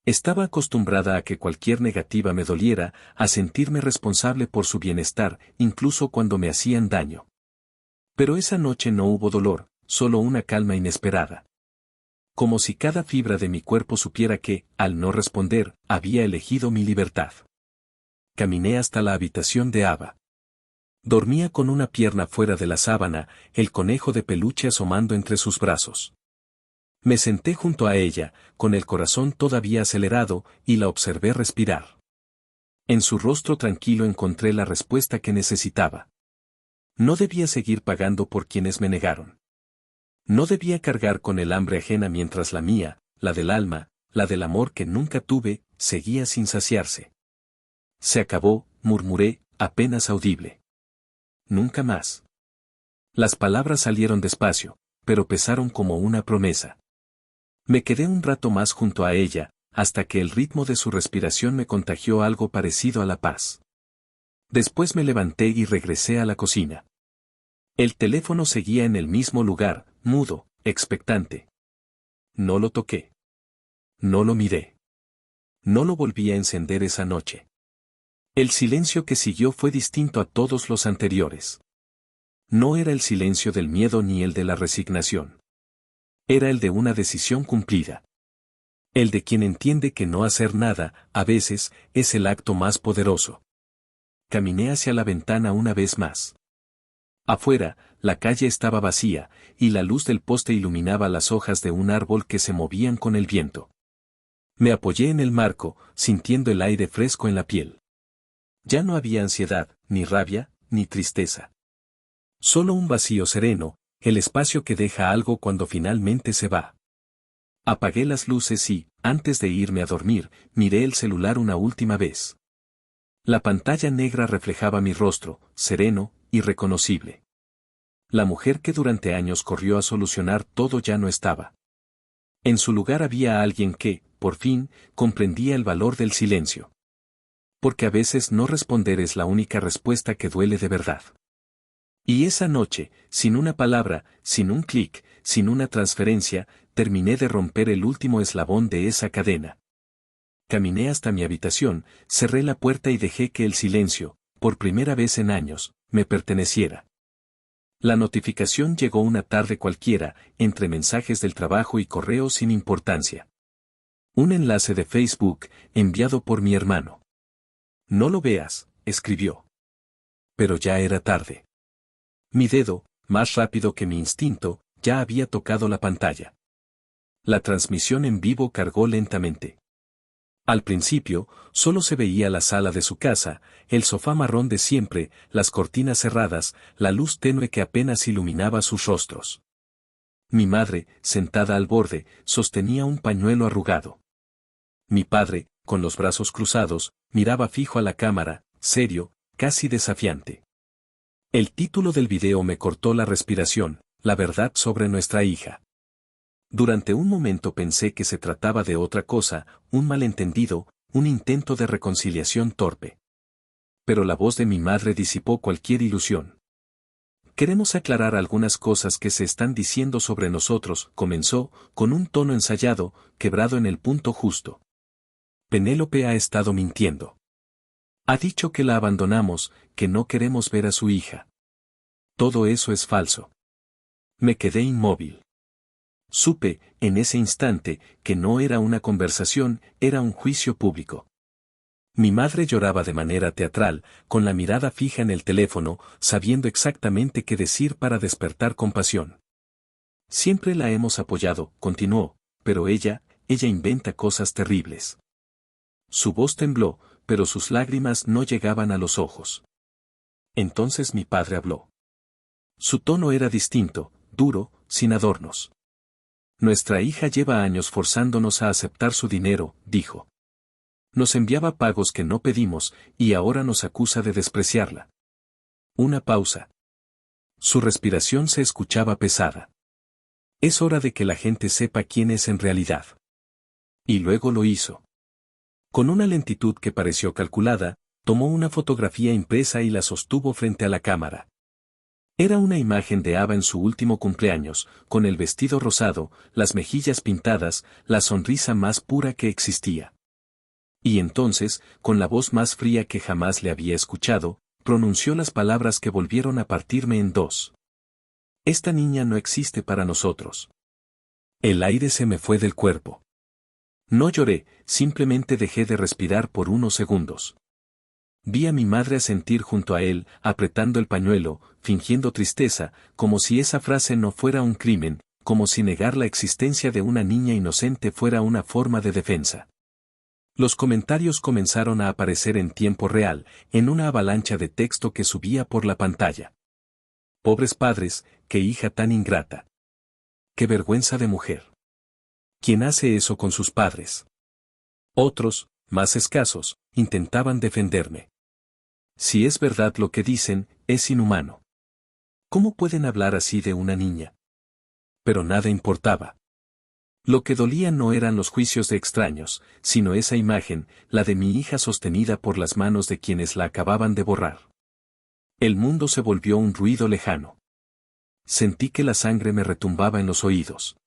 Estaba acostumbrada a que cualquier negativa me doliera, a sentirme responsable por su bienestar, incluso cuando me hacían daño. Pero esa noche no hubo dolor, solo una calma inesperada. Como si cada fibra de mi cuerpo supiera que, al no responder, había elegido mi libertad. Caminé hasta la habitación de Ava. Dormía con una pierna fuera de la sábana, el conejo de peluche asomando entre sus brazos. Me senté junto a ella, con el corazón todavía acelerado, y la observé respirar. En su rostro tranquilo encontré la respuesta que necesitaba. No debía seguir pagando por quienes me negaron. No debía cargar con el hambre ajena mientras la mía, la del alma, la del amor que nunca tuve, seguía sin saciarse. Se acabó, murmuré, apenas audible. Nunca más. Las palabras salieron despacio, pero pesaron como una promesa. Me quedé un rato más junto a ella, hasta que el ritmo de su respiración me contagió algo parecido a la paz. Después me levanté y regresé a la cocina. El teléfono seguía en el mismo lugar, mudo, expectante. No lo toqué. No lo miré. No lo volví a encender esa noche. El silencio que siguió fue distinto a todos los anteriores. No era el silencio del miedo ni el de la resignación. Era el de una decisión cumplida. El de quien entiende que no hacer nada, a veces, es el acto más poderoso. Caminé hacia la ventana una vez más. Afuera, la calle estaba vacía, y la luz del poste iluminaba las hojas de un árbol que se movían con el viento. Me apoyé en el marco, sintiendo el aire fresco en la piel. Ya no había ansiedad, ni rabia, ni tristeza. Solo un vacío sereno, el espacio que deja algo cuando finalmente se va. Apagué las luces y, antes de irme a dormir, miré el celular una última vez. La pantalla negra reflejaba mi rostro, sereno, irreconocible. La mujer que durante años corrió a solucionar todo ya no estaba. En su lugar había alguien que, por fin, comprendía el valor del silencio. Porque a veces no responder es la única respuesta que duele de verdad. Y esa noche, sin una palabra, sin un clic, sin una transferencia, terminé de romper el último eslabón de esa cadena. Caminé hasta mi habitación, cerré la puerta y dejé que el silencio, por primera vez en años, me perteneciera. La notificación llegó una tarde cualquiera, entre mensajes del trabajo y correos sin importancia. Un enlace de Facebook, enviado por mi hermano. No lo veas, escribió. Pero ya era tarde. Mi dedo, más rápido que mi instinto, ya había tocado la pantalla. La transmisión en vivo cargó lentamente. Al principio, solo se veía la sala de su casa, el sofá marrón de siempre, las cortinas cerradas, la luz tenue que apenas iluminaba sus rostros. Mi madre, sentada al borde, sostenía un pañuelo arrugado. Mi padre, con los brazos cruzados, miraba fijo a la cámara, serio, casi desafiante. El título del video me cortó la respiración, la verdad sobre nuestra hija. Durante un momento pensé que se trataba de otra cosa, un malentendido, un intento de reconciliación torpe. Pero la voz de mi madre disipó cualquier ilusión. Queremos aclarar algunas cosas que se están diciendo sobre nosotros, comenzó, con un tono ensayado, quebrado en el punto justo. Penélope ha estado mintiendo. Ha dicho que la abandonamos, que no queremos ver a su hija. Todo eso es falso. Me quedé inmóvil. Supe, en ese instante, que no era una conversación, era un juicio público. Mi madre lloraba de manera teatral, con la mirada fija en el teléfono, sabiendo exactamente qué decir para despertar compasión. Siempre la hemos apoyado, continuó, pero ella inventa cosas terribles. Su voz tembló, pero sus lágrimas no llegaban a los ojos. Entonces mi padre habló. Su tono era distinto, duro, sin adornos. Nuestra hija lleva años forzándonos a aceptar su dinero, dijo. Nos enviaba pagos que no pedimos, y ahora nos acusa de despreciarla. Una pausa. Su respiración se escuchaba pesada. Es hora de que la gente sepa quién es en realidad. Y luego lo hizo. Con una lentitud que pareció calculada, Tomó una fotografía impresa y la sostuvo frente a la cámara. Era una imagen de Ava en su último cumpleaños, con el vestido rosado, las mejillas pintadas, la sonrisa más pura que existía. Y entonces, con la voz más fría que jamás le había escuchado, pronunció las palabras que volvieron a partirme en dos. Esta niña no existe para nosotros. El aire se me fue del cuerpo. No lloré, simplemente dejé de respirar por unos segundos. Vi a mi madre asentir junto a él, apretando el pañuelo, fingiendo tristeza, como si esa frase no fuera un crimen, como si negar la existencia de una niña inocente fuera una forma de defensa. Los comentarios comenzaron a aparecer en tiempo real, en una avalancha de texto que subía por la pantalla. Pobres padres, qué hija tan ingrata. Qué vergüenza de mujer. ¿Quién hace eso con sus padres? Otros, más escasos, intentaban defenderme. Si es verdad lo que dicen, es inhumano. ¿Cómo pueden hablar así de una niña? Pero nada importaba. Lo que dolía no eran los juicios de extraños, sino esa imagen, la de mi hija sostenida por las manos de quienes la acababan de borrar. El mundo se volvió un ruido lejano. Sentí que la sangre me retumbaba en los oídos.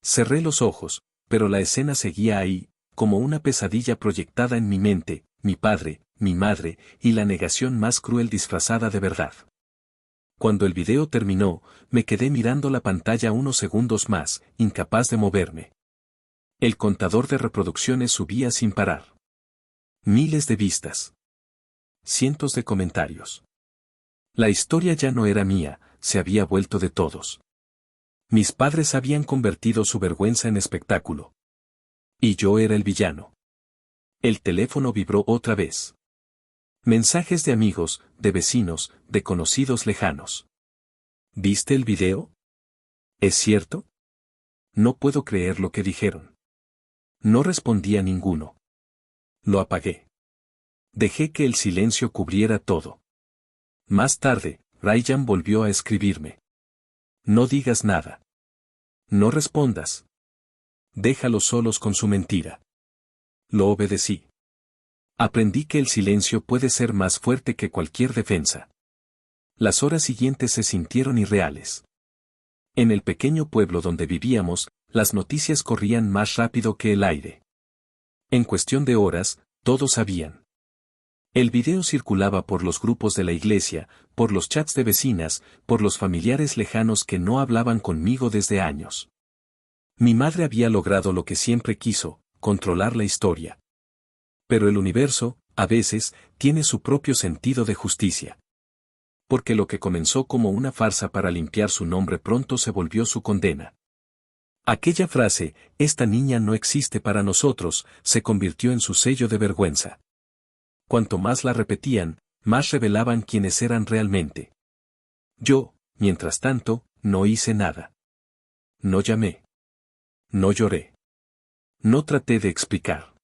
Cerré los ojos, pero la escena seguía ahí, como una pesadilla proyectada en mi mente, mi padre, mi madre, y la negación más cruel disfrazada de verdad. Cuando el video terminó, me quedé mirando la pantalla unos segundos más, incapaz de moverme. El contador de reproducciones subía sin parar. Miles de vistas. Cientos de comentarios. La historia ya no era mía, se había vuelto de todos. Mis padres habían convertido su vergüenza en espectáculo. Y yo era el villano. El teléfono vibró otra vez. Mensajes de amigos, de vecinos, de conocidos lejanos. ¿Viste el video? ¿Es cierto? No puedo creer lo que dijeron. No respondí a ninguno. Lo apagué. Dejé que el silencio cubriera todo. Más tarde, Ryan volvió a escribirme. No digas nada. No respondas. Déjalos solos con su mentira. Lo obedecí. Aprendí que el silencio puede ser más fuerte que cualquier defensa. Las horas siguientes se sintieron irreales. En el pequeño pueblo donde vivíamos, las noticias corrían más rápido que el aire. En cuestión de horas, todos sabían. El video circulaba por los grupos de la iglesia, por los chats de vecinas, por los familiares lejanos que no hablaban conmigo desde años. Mi madre había logrado lo que siempre quiso, controlar la historia. Pero el universo, a veces, tiene su propio sentido de justicia. Porque lo que comenzó como una farsa para limpiar su nombre pronto se volvió su condena. Aquella frase, esta niña no existe para nosotros, se convirtió en su sello de vergüenza. Cuanto más la repetían, más revelaban quiénes eran realmente. Yo, mientras tanto, no hice nada. No llamé. No lloré. No traté de explicar.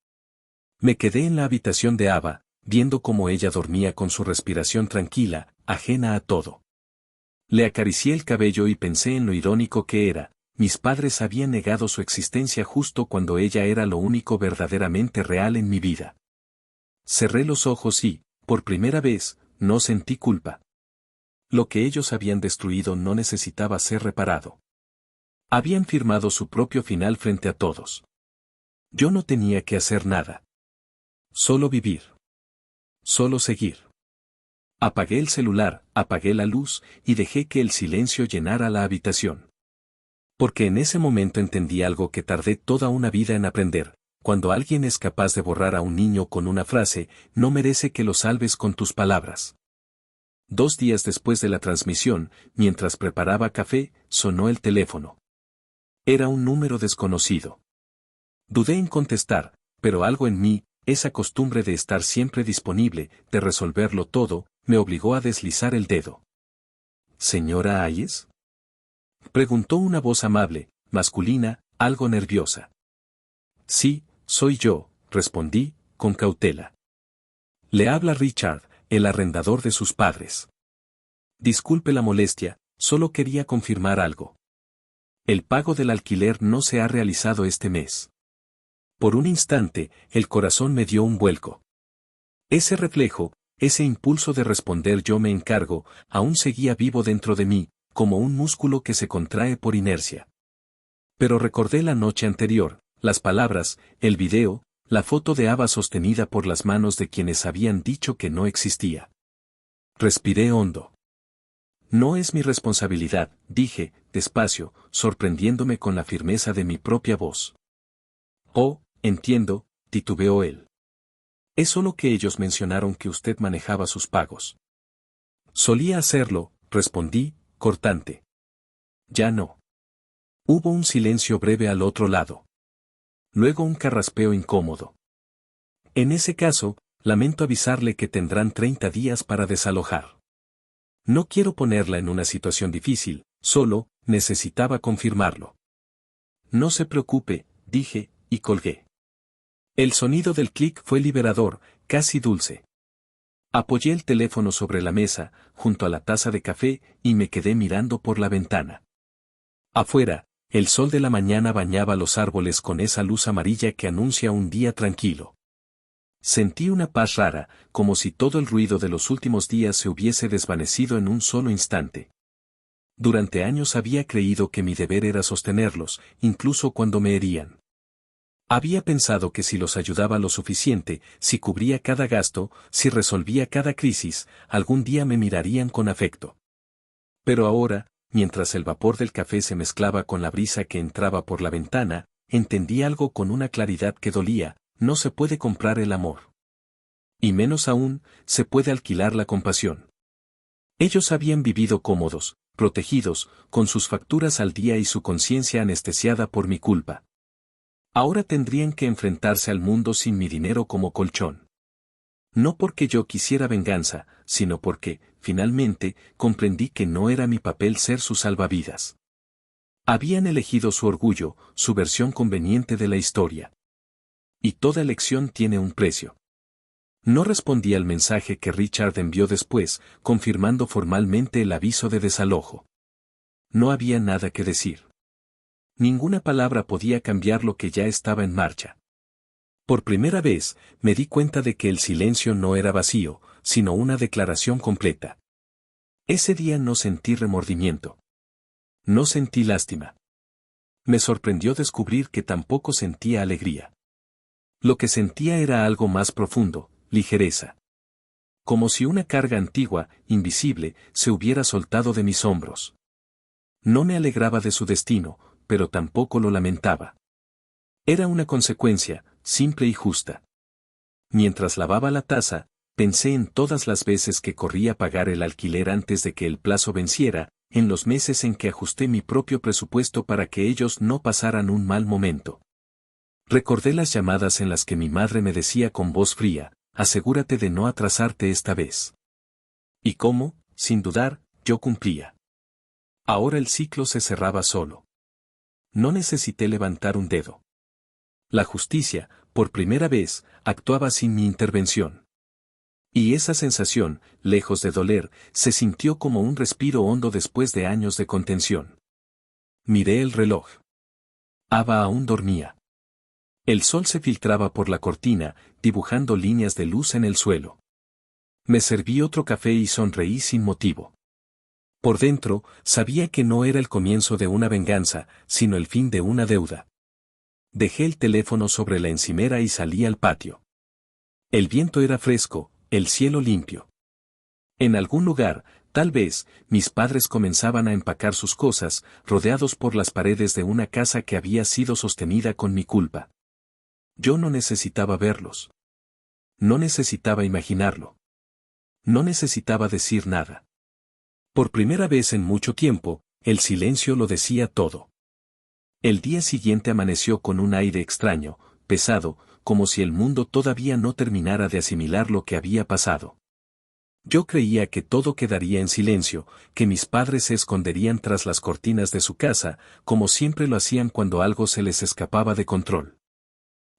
Me quedé en la habitación de Ava, viendo cómo ella dormía con su respiración tranquila, ajena a todo. Le acaricié el cabello y pensé en lo irónico que era, mis padres habían negado su existencia justo cuando ella era lo único verdaderamente real en mi vida. Cerré los ojos y, por primera vez, no sentí culpa. Lo que ellos habían destruido no necesitaba ser reparado. Habían firmado su propio final frente a todos. Yo no tenía que hacer nada. Solo vivir. Solo seguir. Apagué el celular, apagué la luz, y dejé que el silencio llenara la habitación. Porque en ese momento entendí algo que tardé toda una vida en aprender. Cuando alguien es capaz de borrar a un niño con una frase, no merece que lo salves con tus palabras. 2 días después de la transmisión, mientras preparaba café, sonó el teléfono. Era un número desconocido. Dudé en contestar, pero algo en mí, esa costumbre de estar siempre disponible, de resolverlo todo, me obligó a deslizar el dedo. ¿Señora Hayes? Preguntó una voz amable, masculina, algo nerviosa. Sí, soy yo, respondí, con cautela. Le habla Richard, el arrendador de sus padres. Disculpe la molestia, solo quería confirmar algo. El pago del alquiler no se ha realizado este mes. Por un instante, el corazón me dio un vuelco. Ese reflejo, ese impulso de responder yo me encargo, aún seguía vivo dentro de mí, como un músculo que se contrae por inercia. Pero recordé la noche anterior, las palabras, el video, la foto de Ava sostenida por las manos de quienes habían dicho que no existía. Respiré hondo. No es mi responsabilidad, dije, despacio, sorprendiéndome con la firmeza de mi propia voz. Oh, entiendo, titubeó él. Es solo que ellos mencionaron que usted manejaba sus pagos. Solía hacerlo, respondí, cortante. Ya no. Hubo un silencio breve al otro lado. Luego un carraspeo incómodo. En ese caso, lamento avisarle que tendrán 30 días para desalojar. No quiero ponerla en una situación difícil, solo, necesitaba confirmarlo. No se preocupe, dije, y colgué. El sonido del clic fue liberador, casi dulce. Apoyé el teléfono sobre la mesa, junto a la taza de café, y me quedé mirando por la ventana. Afuera, el sol de la mañana bañaba los árboles con esa luz amarilla que anuncia un día tranquilo. Sentí una paz rara, como si todo el ruido de los últimos días se hubiese desvanecido en un solo instante. Durante años había creído que mi deber era sostenerlos, incluso cuando me herían. Había pensado que si los ayudaba lo suficiente, si cubría cada gasto, si resolvía cada crisis, algún día me mirarían con afecto. Pero ahora, mientras el vapor del café se mezclaba con la brisa que entraba por la ventana, entendí algo con una claridad que dolía: no se puede comprar el amor. Y menos aún, se puede alquilar la compasión. Ellos habían vivido cómodos, protegidos, con sus facturas al día y su conciencia anestesiada por mi culpa. Ahora tendrían que enfrentarse al mundo sin mi dinero como colchón. No porque yo quisiera venganza, sino porque, finalmente, comprendí que no era mi papel ser su salvavidas. Habían elegido su orgullo, su versión conveniente de la historia. Y toda elección tiene un precio. No respondí al mensaje que Richard envió después, confirmando formalmente el aviso de desalojo. No había nada que decir. Ninguna palabra podía cambiar lo que ya estaba en marcha. Por primera vez, me di cuenta de que el silencio no era vacío, sino una declaración completa. Ese día no sentí remordimiento. No sentí lástima. Me sorprendió descubrir que tampoco sentía alegría. Lo que sentía era algo más profundo: ligereza. Como si una carga antigua, invisible, se hubiera soltado de mis hombros. No me alegraba de su destino, pero tampoco lo lamentaba. Era una consecuencia, simple y justa. Mientras lavaba la taza, pensé en todas las veces que corrí a pagar el alquiler antes de que el plazo venciera, en los meses en que ajusté mi propio presupuesto para que ellos no pasaran un mal momento. Recordé las llamadas en las que mi madre me decía con voz fría: asegúrate de no atrasarte esta vez. Y cómo, sin dudar, yo cumplía. Ahora el ciclo se cerraba solo. No necesité levantar un dedo. La justicia, por primera vez, actuaba sin mi intervención. Y esa sensación, lejos de doler, se sintió como un respiro hondo después de años de contención. Miré el reloj. Ava aún dormía. El sol se filtraba por la cortina, dibujando líneas de luz en el suelo. Me serví otro café y sonreí sin motivo. Por dentro, sabía que no era el comienzo de una venganza, sino el fin de una deuda. Dejé el teléfono sobre la encimera y salí al patio. El viento era fresco, el cielo limpio. En algún lugar, tal vez, mis padres comenzaban a empacar sus cosas, rodeados por las paredes de una casa que había sido sostenida con mi culpa. Yo no necesitaba verlos. No necesitaba imaginarlo. No necesitaba decir nada. Por primera vez en mucho tiempo, el silencio lo decía todo. El día siguiente amaneció con un aire extraño, pesado, como si el mundo todavía no terminara de asimilar lo que había pasado. Yo creía que todo quedaría en silencio, que mis padres se esconderían tras las cortinas de su casa, como siempre lo hacían cuando algo se les escapaba de control.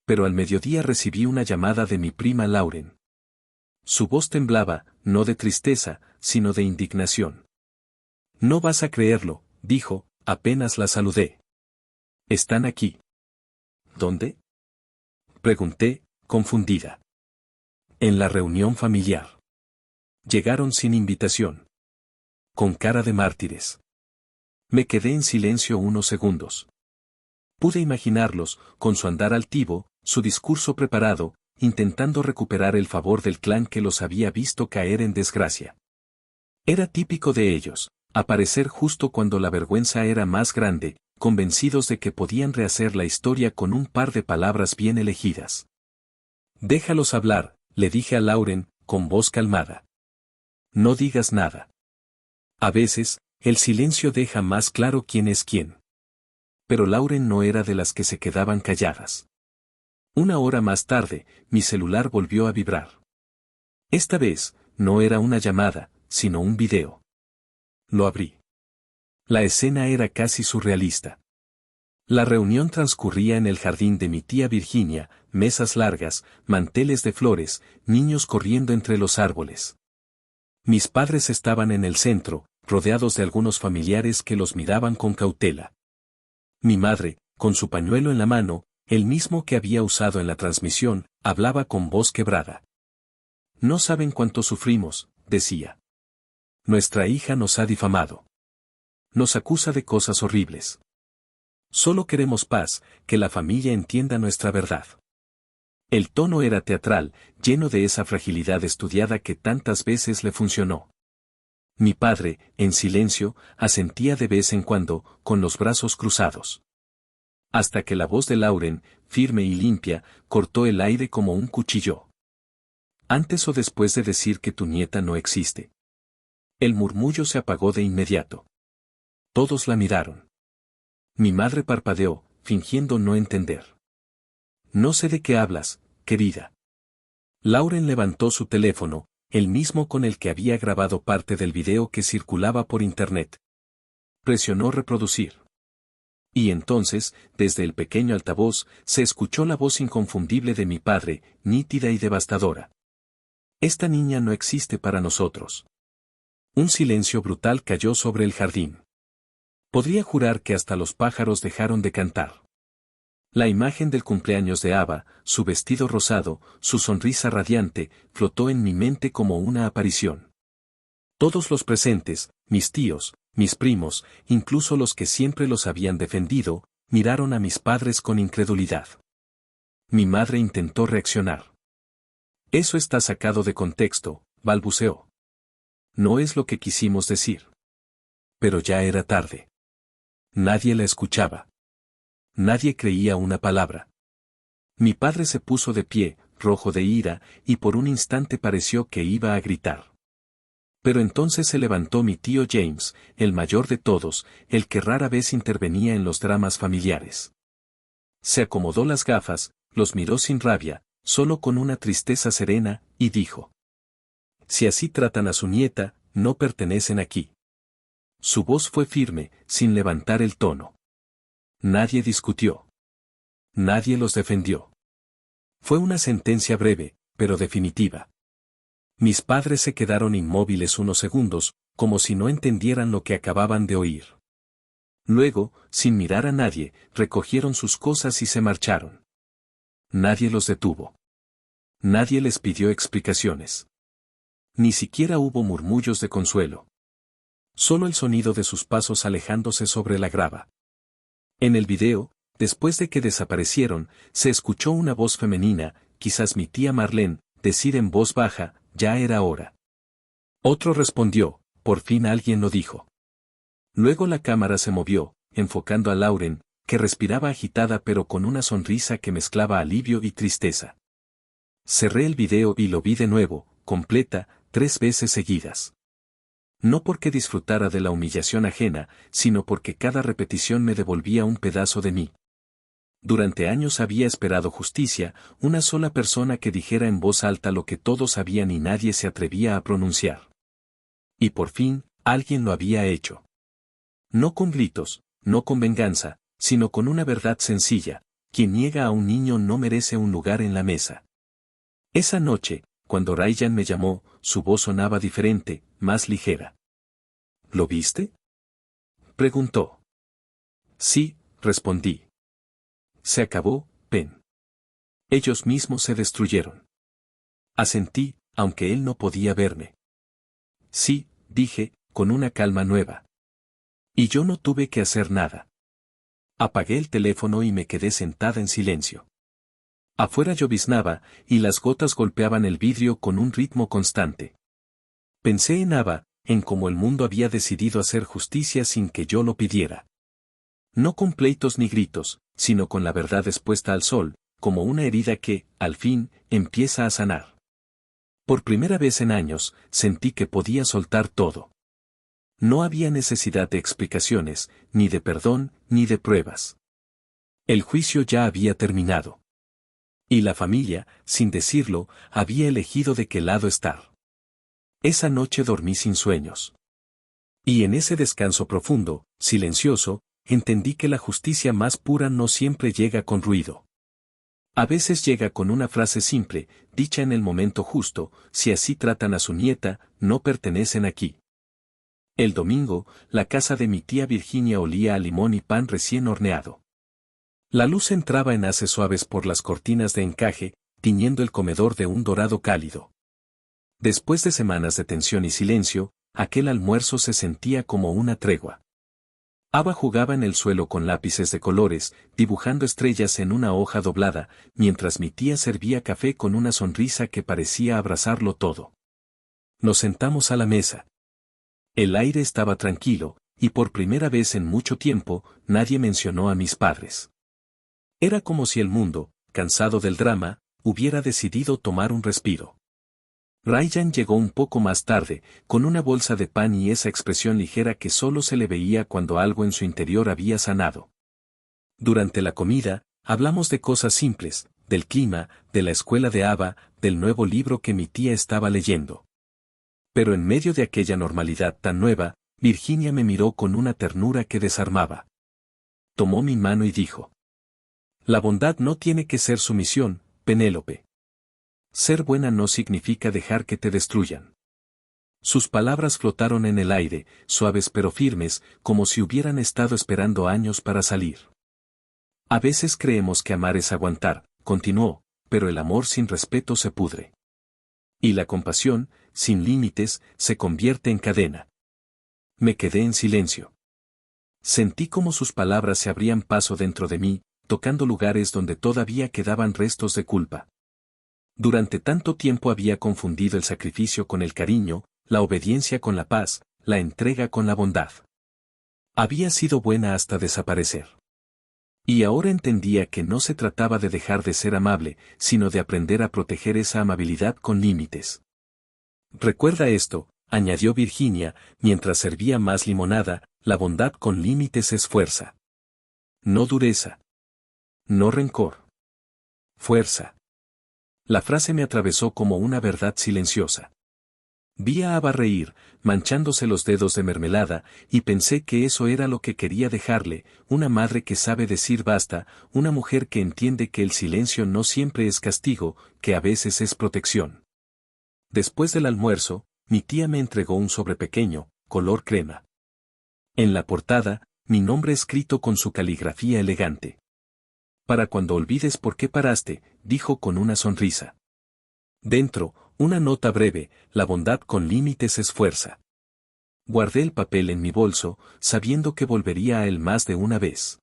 Pero al mediodía recibí una llamada de mi prima Lauren. Su voz temblaba, no de tristeza, sino de indignación. No vas a creerlo, dijo, apenas la saludé. Están aquí. ¿Dónde? Pregunté, confundida. En la reunión familiar. Llegaron sin invitación. Con cara de mártires. Me quedé en silencio unos segundos. Pude imaginarlos, con su andar altivo, su discurso preparado, intentando recuperar el favor del clan que los había visto caer en desgracia. Era típico de ellos, aparecer justo cuando la vergüenza era más grande, convencidos de que podían rehacer la historia con un par de palabras bien elegidas. Déjalos hablar, le dije a Lauren, con voz calmada. No digas nada. A veces, el silencio deja más claro quién es quién. Pero Lauren no era de las que se quedaban calladas. Una hora más tarde, mi celular volvió a vibrar. Esta vez, no era una llamada, sino un video. Lo abrí. La escena era casi surrealista. La reunión transcurría en el jardín de mi tía Virginia, mesas largas, manteles de flores, niños corriendo entre los árboles. Mis padres estaban en el centro, rodeados de algunos familiares que los miraban con cautela. Mi madre, con su pañuelo en la mano, el mismo que había usado en la transmisión, hablaba con voz quebrada. No saben cuánto sufrimos, decía. Nuestra hija nos ha difamado. Nos acusa de cosas horribles. Solo queremos paz, que la familia entienda nuestra verdad. El tono era teatral, lleno de esa fragilidad estudiada que tantas veces le funcionó. Mi padre, en silencio, asentía de vez en cuando, con los brazos cruzados. Hasta que la voz de Lauren, firme y limpia, cortó el aire como un cuchillo. Antes o después de decir que tu nieta no existe. El murmullo se apagó de inmediato. Todos la miraron. Mi madre parpadeó, fingiendo no entender. No sé de qué hablas, querida. Lauren levantó su teléfono, el mismo con el que había grabado parte del video que circulaba por internet. Presionó reproducir. Y entonces, desde el pequeño altavoz, se escuchó la voz inconfundible de mi padre, nítida y devastadora. Esta niña no existe para nosotros. Un silencio brutal cayó sobre el jardín. Podría jurar que hasta los pájaros dejaron de cantar. La imagen del cumpleaños de Ava, su vestido rosado, su sonrisa radiante, flotó en mi mente como una aparición. Todos los presentes, mis tíos, mis primos, incluso los que siempre los habían defendido, miraron a mis padres con incredulidad. Mi madre intentó reaccionar. Eso está sacado de contexto, balbuceó. No es lo que quisimos decir. Pero ya era tarde. Nadie la escuchaba. Nadie creía una palabra. Mi padre se puso de pie, rojo de ira, y por un instante pareció que iba a gritar. Pero entonces se levantó mi tío James, el mayor de todos, el que rara vez intervenía en los dramas familiares. Se acomodó las gafas, los miró sin rabia, solo con una tristeza serena, y dijo: Si así tratan a su nieta, no pertenecen aquí. Su voz fue firme, sin levantar el tono. Nadie discutió. Nadie los defendió. Fue una sentencia breve, pero definitiva. Mis padres se quedaron inmóviles unos segundos, como si no entendieran lo que acababan de oír. Luego, sin mirar a nadie, recogieron sus cosas y se marcharon. Nadie los detuvo. Nadie les pidió explicaciones. Ni siquiera hubo murmullos de consuelo. Solo el sonido de sus pasos alejándose sobre la grava. En el video, después de que desaparecieron, se escuchó una voz femenina, quizás mi tía Marlene, decir en voz baja: ya era hora. Otro respondió: por fin alguien lo dijo. Luego la cámara se movió, enfocando a Lauren, que respiraba agitada pero con una sonrisa que mezclaba alivio y tristeza. Cerré el video y lo vi de nuevo, completa, 3 veces seguidas. No porque disfrutara de la humillación ajena, sino porque cada repetición me devolvía un pedazo de mí. Durante años había esperado justicia, una sola persona que dijera en voz alta lo que todos sabían y nadie se atrevía a pronunciar. Y por fin, alguien lo había hecho. No con gritos, no con venganza, sino con una verdad sencilla: quien niega a un niño no merece un lugar en la mesa. Esa noche, cuando Ryan me llamó, su voz sonaba diferente, más ligera. ¿Lo viste?, preguntó. Sí, respondí. Se acabó, Pen. Ellos mismos se destruyeron. Asentí, aunque él no podía verme. Sí, dije, con una calma nueva. Y yo no tuve que hacer nada. Apagué el teléfono y me quedé sentada en silencio. Afuera lloviznaba, y las gotas golpeaban el vidrio con un ritmo constante. Pensé en Ava, en cómo el mundo había decidido hacer justicia sin que yo lo pidiera. No con pleitos ni gritos, sino con la verdad expuesta al sol, como una herida que, al fin, empieza a sanar. Por primera vez en años, sentí que podía soltar todo. No había necesidad de explicaciones, ni de perdón, ni de pruebas. El juicio ya había terminado. Y la familia, sin decirlo, había elegido de qué lado estar. Esa noche dormí sin sueños. Y en ese descanso profundo, silencioso, entendí que la justicia más pura no siempre llega con ruido. A veces llega con una frase simple, dicha en el momento justo: si así tratan a su nieta, no pertenecen aquí. El domingo, la casa de mi tía Virginia olía a limón y pan recién horneado. La luz entraba en haces suaves por las cortinas de encaje, tiñendo el comedor de un dorado cálido. Después de semanas de tensión y silencio, aquel almuerzo se sentía como una tregua. Ava jugaba en el suelo con lápices de colores, dibujando estrellas en una hoja doblada, mientras mi tía servía café con una sonrisa que parecía abrazarlo todo. Nos sentamos a la mesa. El aire estaba tranquilo, y por primera vez en mucho tiempo, nadie mencionó a mis padres. Era como si el mundo, cansado del drama, hubiera decidido tomar un respiro. Ryan llegó un poco más tarde, con una bolsa de pan y esa expresión ligera que solo se le veía cuando algo en su interior había sanado. Durante la comida, hablamos de cosas simples, del clima, de la escuela de Ava, del nuevo libro que mi tía estaba leyendo. Pero en medio de aquella normalidad tan nueva, Virginia me miró con una ternura que desarmaba. Tomó mi mano y dijo: la bondad no tiene que ser sumisión, Penélope. Ser buena no significa dejar que te destruyan. Sus palabras flotaron en el aire, suaves pero firmes, como si hubieran estado esperando años para salir. A veces creemos que amar es aguantar, continuó, pero el amor sin respeto se pudre. Y la compasión, sin límites, se convierte en cadena. Me quedé en silencio. Sentí como sus palabras se abrían paso dentro de mí, tocando lugares donde todavía quedaban restos de culpa. Durante tanto tiempo había confundido el sacrificio con el cariño, la obediencia con la paz, la entrega con la bondad. Había sido buena hasta desaparecer. Y ahora entendía que no se trataba de dejar de ser amable, sino de aprender a proteger esa amabilidad con límites. Recuerda esto, añadió Virginia, mientras servía más limonada: la bondad con límites es fuerza. No dureza. No rencor. Fuerza. La frase me atravesó como una verdad silenciosa. Vi a Ava reír, manchándose los dedos de mermelada, y pensé que eso era lo que quería dejarle: una madre que sabe decir basta, una mujer que entiende que el silencio no siempre es castigo, que a veces es protección. Después del almuerzo, mi tía me entregó un sobre pequeño, color crema. En la portada, mi nombre escrito con su caligrafía elegante. Para cuando olvides por qué paraste, dijo con una sonrisa. Dentro, una nota breve: la bondad con límites es fuerza. Guardé el papel en mi bolso, sabiendo que volvería a él más de una vez.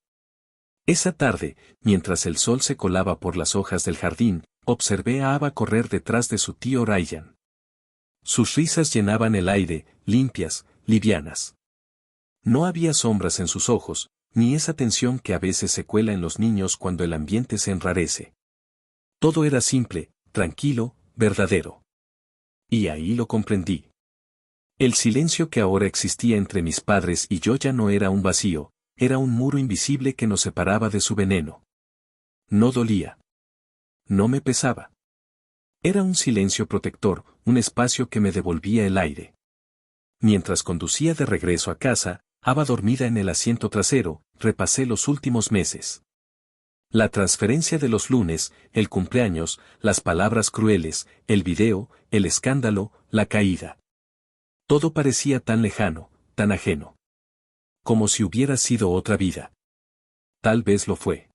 Esa tarde, mientras el sol se colaba por las hojas del jardín, observé a Ava correr detrás de su tío Ryan. Sus risas llenaban el aire, limpias, livianas. No había sombras en sus ojos, ni esa tensión que a veces se cuela en los niños cuando el ambiente se enrarece. Todo era simple, tranquilo, verdadero. Y ahí lo comprendí. El silencio que ahora existía entre mis padres y yo ya no era un vacío, era un muro invisible que nos separaba de su veneno. No dolía. No me pesaba. Era un silencio protector, un espacio que me devolvía el aire. Mientras conducía de regreso a casa, Ava dormida en el asiento trasero, repasé los últimos meses. La transferencia de los lunes, el cumpleaños, las palabras crueles, el video, el escándalo, la caída. Todo parecía tan lejano, tan ajeno. Como si hubiera sido otra vida. Tal vez lo fue.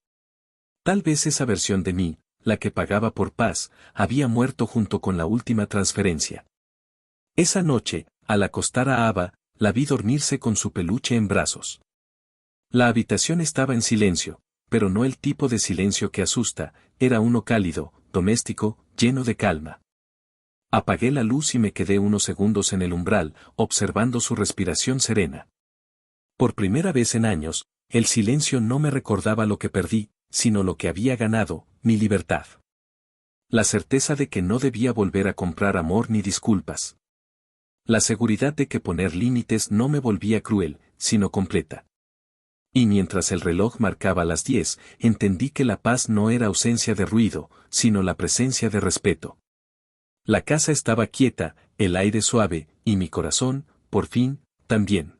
Tal vez esa versión de mí, la que pagaba por paz, había muerto junto con la última transferencia. Esa noche, al acostar a Ava, la vi dormirse con su peluche en brazos. La habitación estaba en silencio, pero no el tipo de silencio que asusta, era uno cálido, doméstico, lleno de calma. Apagué la luz y me quedé unos segundos en el umbral, observando su respiración serena. Por primera vez en años, el silencio no me recordaba lo que perdí, sino lo que había ganado, mi libertad. La certeza de que no debía volver a comprar amor ni disculpas. La seguridad de que poner límites no me volvía cruel, sino completa. Y mientras el reloj marcaba las 10, entendí que la paz no era ausencia de ruido, sino la presencia de respeto. La casa estaba quieta, el aire suave, y mi corazón, por fin, también.